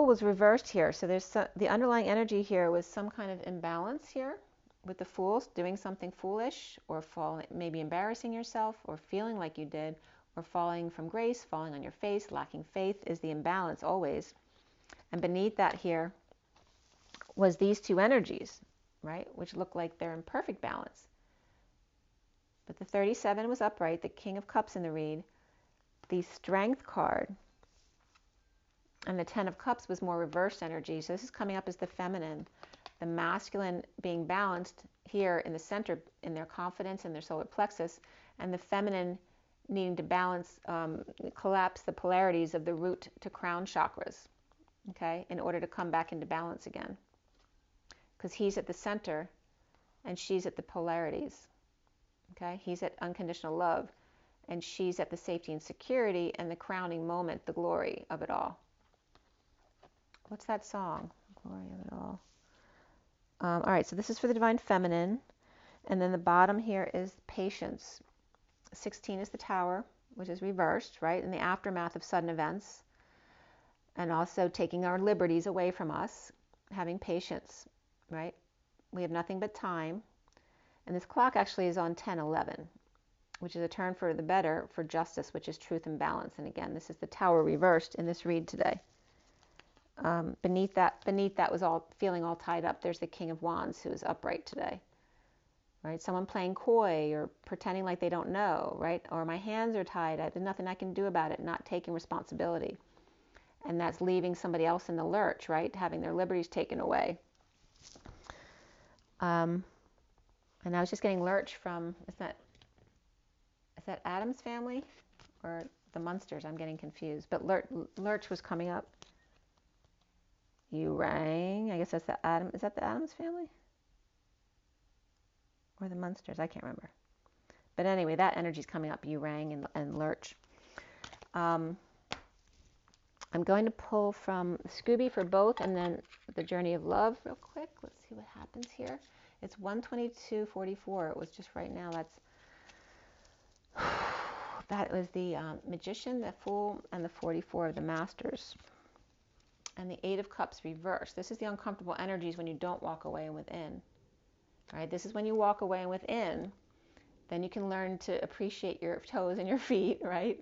was reversed here. So there's the underlying energy here was some kind of imbalance here with the Fool doing something foolish, or maybe embarrassing yourself, or feeling like you did, or falling from grace, falling on your face, lacking faith is the imbalance always. And beneath that here was these 2 energies, right, which look like they're in perfect balance. But the 37 was upright, the King of Cups in the read, the Strength card, and the 10 of Cups was more reversed energy. So this is coming up as the feminine, the masculine being balanced here in the center in their confidence and their solar plexus, and the feminine needing to balance, collapse the polarities of the root to crown chakras, okay, in order to come back into balance again. Because he's at the center and she's at the polarities, okay? He's at unconditional love and she's at the safety and security and the crowning moment, the glory of it all. What's that song? Glory of it all. All right, so this is for the Divine Feminine. And then the bottom here is patience. 16 is the Tower, which is reversed, right? In the aftermath of sudden events. And also taking our liberties away from us. Having patience, right? We have nothing but time. And this clock actually is on 10:11, which is a turn for the better for justice, which is truth and balance. And again, this is the Tower reversed in this read today. Beneath that was all feeling all tied up. There's the King of Wands who is upright today, right? Someone playing coy or pretending like they don't know, right? Or my hands are tied. There's nothing I can do about it. Not taking responsibility, and that's leaving somebody else in the lurch, right? Having their liberties taken away. And I was just getting lurch from is that Adam's family or the Munsters? I'm getting confused. But lurch was coming up. You rang. I guess that's the Adam. Is that the Adams family? Or the Munsters? I can't remember. But anyway, that energy's coming up. You rang and lurch. I'm going to pull from Scooby for both and then the Journey of Love real quick. Let's see what happens here. It's 122:44. It was just right now. That was the Magician, the Fool, and the 44 of the Masters. And the 8 of Cups reversed. This is the uncomfortable energies when you don't walk away and within. All right, this is when you walk away and within. Then you can learn to appreciate your toes and your feet, right?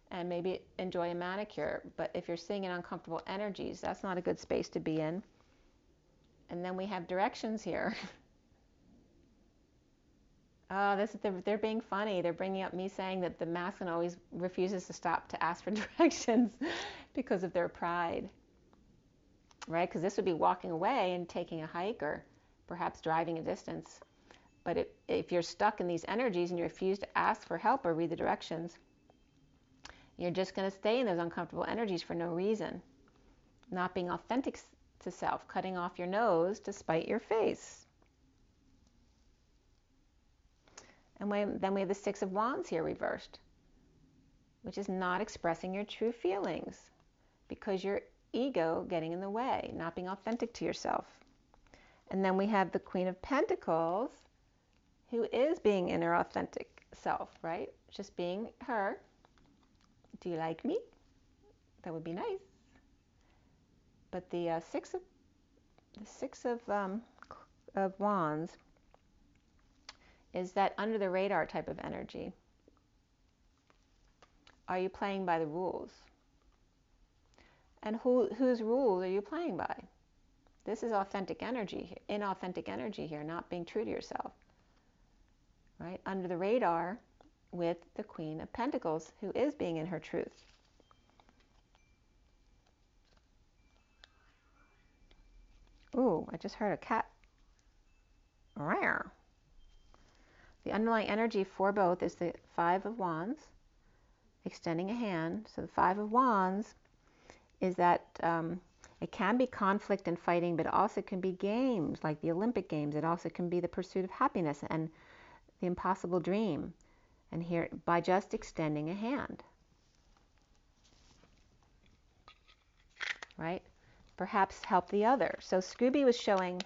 And maybe enjoy a manicure. But if you're seeing in uncomfortable energies, that's not a good space to be in. And then we have directions here. Oh, they're being funny. They're bringing up me saying that the masculine always refuses to stop to ask for directions because of their pride. Right? Because this would be walking away and taking a hike or perhaps driving a distance. But if you're stuck in these energies and you refuse to ask for help or read the directions, you're just going to stay in those uncomfortable energies for no reason. Not being authentic to self, cutting off your nose to spite your face. And then we have the 6 of Wands here reversed, which is not expressing your true feelings because your ego getting in the way, not being authentic to yourself. And then we have the Queen of Pentacles, who is being in her authentic self, right? Just being her. Do you like me? That would be nice. But the six of Wands is that under the radar type of energy. Are you playing by the rules? And whose rules are you playing by? This is authentic energy, inauthentic energy here, not being true to yourself. right, under the radar with the Queen of Pentacles, who is being in her truth. Ooh, I just heard a cat. Rare. The underlying energy for both is the Five of Wands, extending a hand. So the Five of Wands is that it can be conflict and fighting, but it also can be games like the Olympic Games. It also can be the pursuit of happiness and the impossible dream. And here, by just extending a hand, right? Perhaps help the other. So Scooby was showing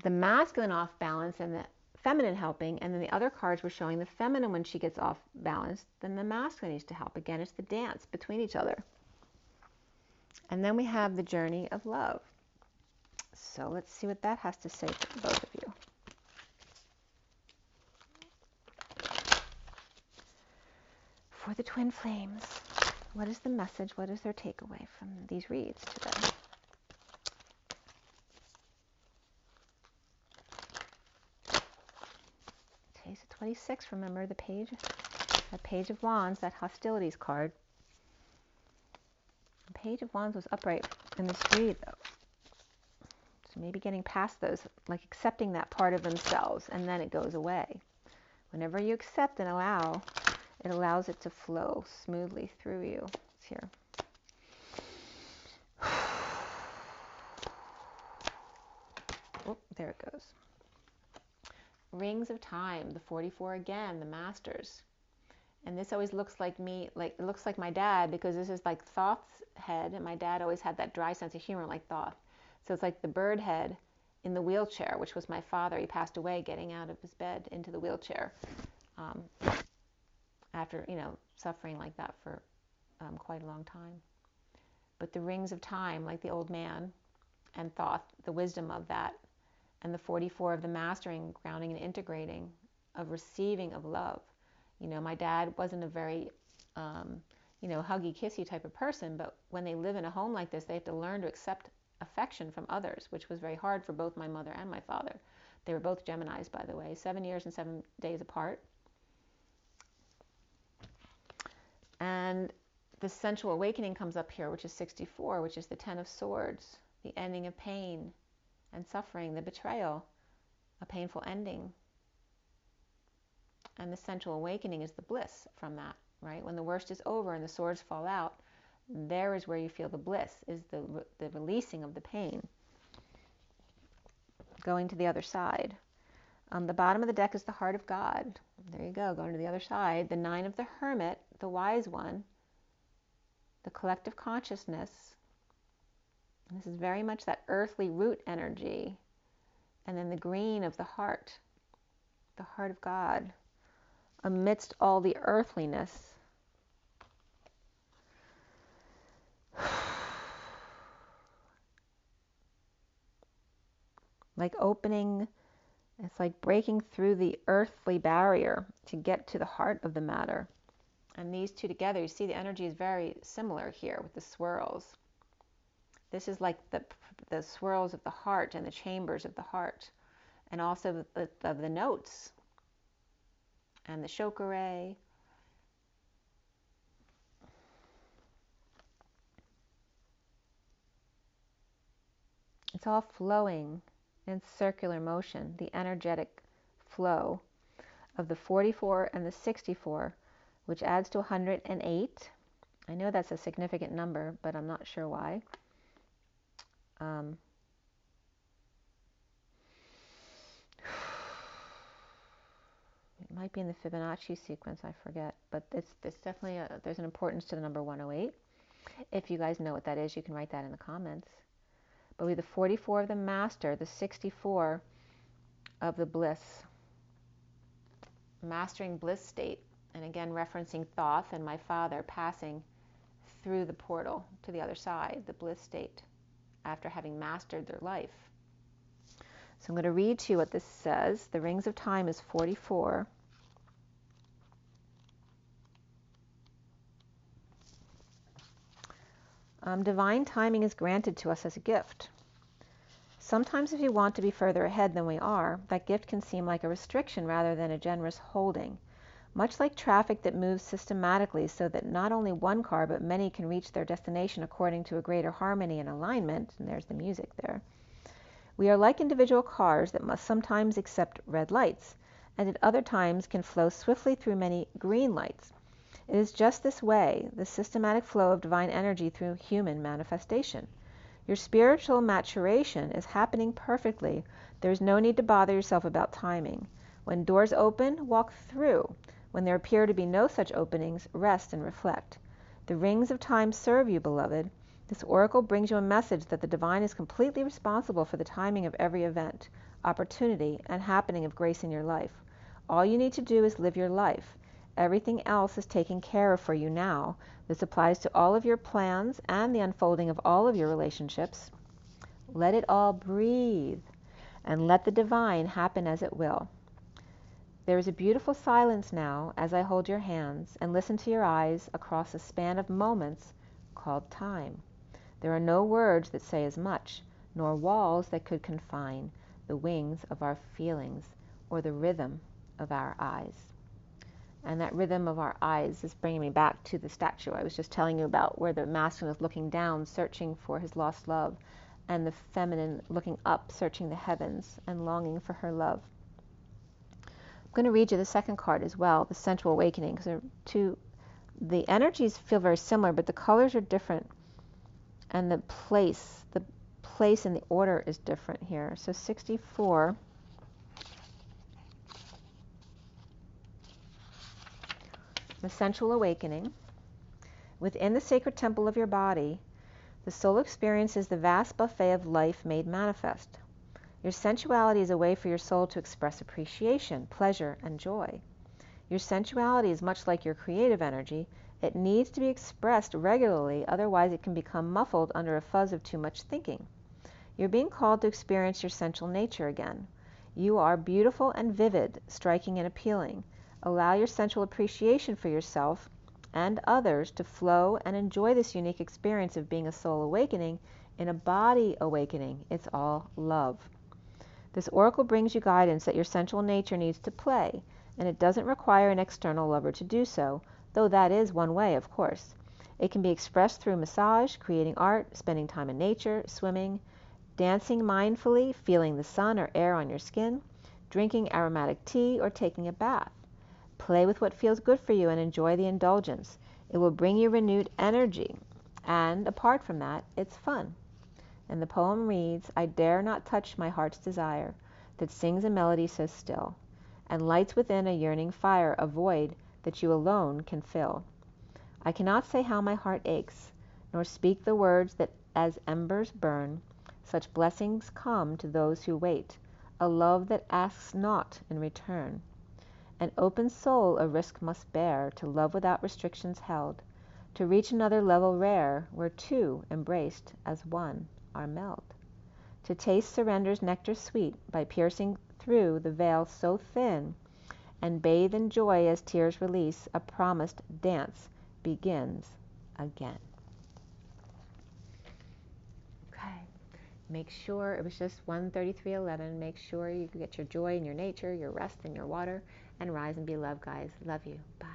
the masculine off balance and the feminine helping, and then the other cards were showing the feminine when she gets off balance, then the masculine needs to help. Again, it's the dance between each other. And then we have the journey of love. So let's see what that has to say for both of you. For the twin flames, what is the message? What is their takeaway from these reads today? Today's the 26th. Remember the page, that Page of Wands, that hostilities card. The Page of Wands was upright in this read, though. So maybe getting past those, like accepting that part of themselves, and then it goes away. Whenever you accept and allow, it allows it to flow smoothly through you. It's here. Oh, there it goes. Rings of Time, the 44 again, the Masters. And this always looks like me, like it looks like my dad, because this is like Thoth's head, and my dad always had that dry sense of humor like Thoth. So it's like the bird head in the wheelchair, which was my father. He passed away getting out of his bed into the wheelchair after, you know, suffering like that for quite a long time. But the rings of time, like the old man, and Thoth, the wisdom of that, and the 44 of the mastering, grounding, and integrating, of receiving of love. You know, my dad wasn't a very, you know, huggy, kissy type of person, but when they live in a home like this, they have to learn to accept affection from others, which was very hard for both my mother and my father. They were both Geminis, by the way, 7 years and 7 days apart. And the sensual awakening comes up here, which is 64, which is the 10 of Swords, the ending of pain and suffering, the betrayal, a painful ending. And the sensual awakening is the bliss from that, right? When the worst is over and the swords fall out, there is where you feel the bliss, is the releasing of the pain. Going to the other side. The bottom of the deck is the Heart of God. There you go, going to the other side. The 9 of the Hermit, the wise one, the collective consciousness. And this is very much that earthly root energy. And then the green of the heart, the Heart of God, amidst all the earthliness. Like opening, it's like breaking through the earthly barrier to get to the heart of the matter. And these two together, you see the energy is very similar here with the swirls. This is like the swirls of the heart and the chambers of the heart, and also of the notes and the chakra. It's all flowing in circular motion, the energetic flow of the 44 and the 64, which adds to 108. I know that's a significant number, but I'm not sure why. It might be in the Fibonacci sequence, I forget, but it's definitely there's an importance to the number 108. If you guys know what that is, you can write that in the comments. But we have the 44 of the Master, the 64 of the Bliss, mastering bliss state, and again referencing Thoth and my father passing through the portal to the other side, the bliss state, after having mastered their life. So I'm going to read to you what this says. The Rings of Time is 44. Divine timing is granted to us as a gift. Sometimes if you want to be further ahead than we are, that gift can seem like a restriction rather than a generous holding. Much like traffic that moves systematically so that not only one car but many can reach their destination according to a greater harmony and alignment, and there's the music there. We are like individual cars that must sometimes accept red lights, and at other times can flow swiftly through many green lights. It is just this way, the systematic flow of divine energy through human manifestation. Your spiritual maturation is happening perfectly. There is no need to bother yourself about timing. When doors open, walk through. When there appear to be no such openings, rest and reflect. The rings of time serve you, beloved. This oracle brings you a message that the divine is completely responsible for the timing of every event, opportunity, and happening of grace in your life. All you need to do is live your life. Everything else is taken care of for you now. This applies to all of your plans and the unfolding of all of your relationships. Let it all breathe and let the divine happen as it will. There is a beautiful silence now as I hold your hands and listen to your eyes across a span of moments called time. There are no words that say as much, nor walls that could confine the wings of our feelings or the rhythm of our eyes. And that rhythm of our eyes is bringing me back to the statue I was just telling you about, where the masculine is looking down, searching for his lost love, and the feminine looking up, searching the heavens and longing for her love. I'm going to read you the second card as well, the Sensual Awakening, because the energies feel very similar, but the colors are different, and the place and the order is different here. So 64. The Sensual Awakening. Within the sacred temple of your body, the soul experiences the vast buffet of life made manifest. Your sensuality is a way for your soul to express appreciation, pleasure, and joy. Your sensuality is much like your creative energy. It needs to be expressed regularly, otherwise it can become muffled under a fuzz of too much thinking. You're being called to experience your sensual nature again. You are beautiful and vivid, striking and appealing. Allow your sensual appreciation for yourself and others to flow and enjoy this unique experience of being a soul awakening in a body awakening. It's all love. This oracle brings you guidance that your sensual nature needs to play, and it doesn't require an external lover to do so, though that is one way, of course. It can be expressed through massage, creating art, spending time in nature, swimming, dancing mindfully, feeling the sun or air on your skin, drinking aromatic tea, or taking a bath. Play with what feels good for you and enjoy the indulgence. It will bring you renewed energy, and apart from that, it's fun. And the poem reads, I dare not touch my heart's desire that sings a melody so still, and lights within a yearning fire a void that you alone can fill. I cannot say how my heart aches, nor speak the words that as embers burn. Such blessings come to those who wait, a love that asks naught in return. An open soul a risk must bear to love without restrictions held, to reach another level rare where two, embraced as one, are meld. To taste surrender's nectar sweet by piercing through the veil so thin, and bathe in joy as tears release, a promised dance begins again. Okay, make sure, it was just 133.11, make sure you get your joy in your nature, your rest in your water, and rise and be loved, guys. Love you. Bye.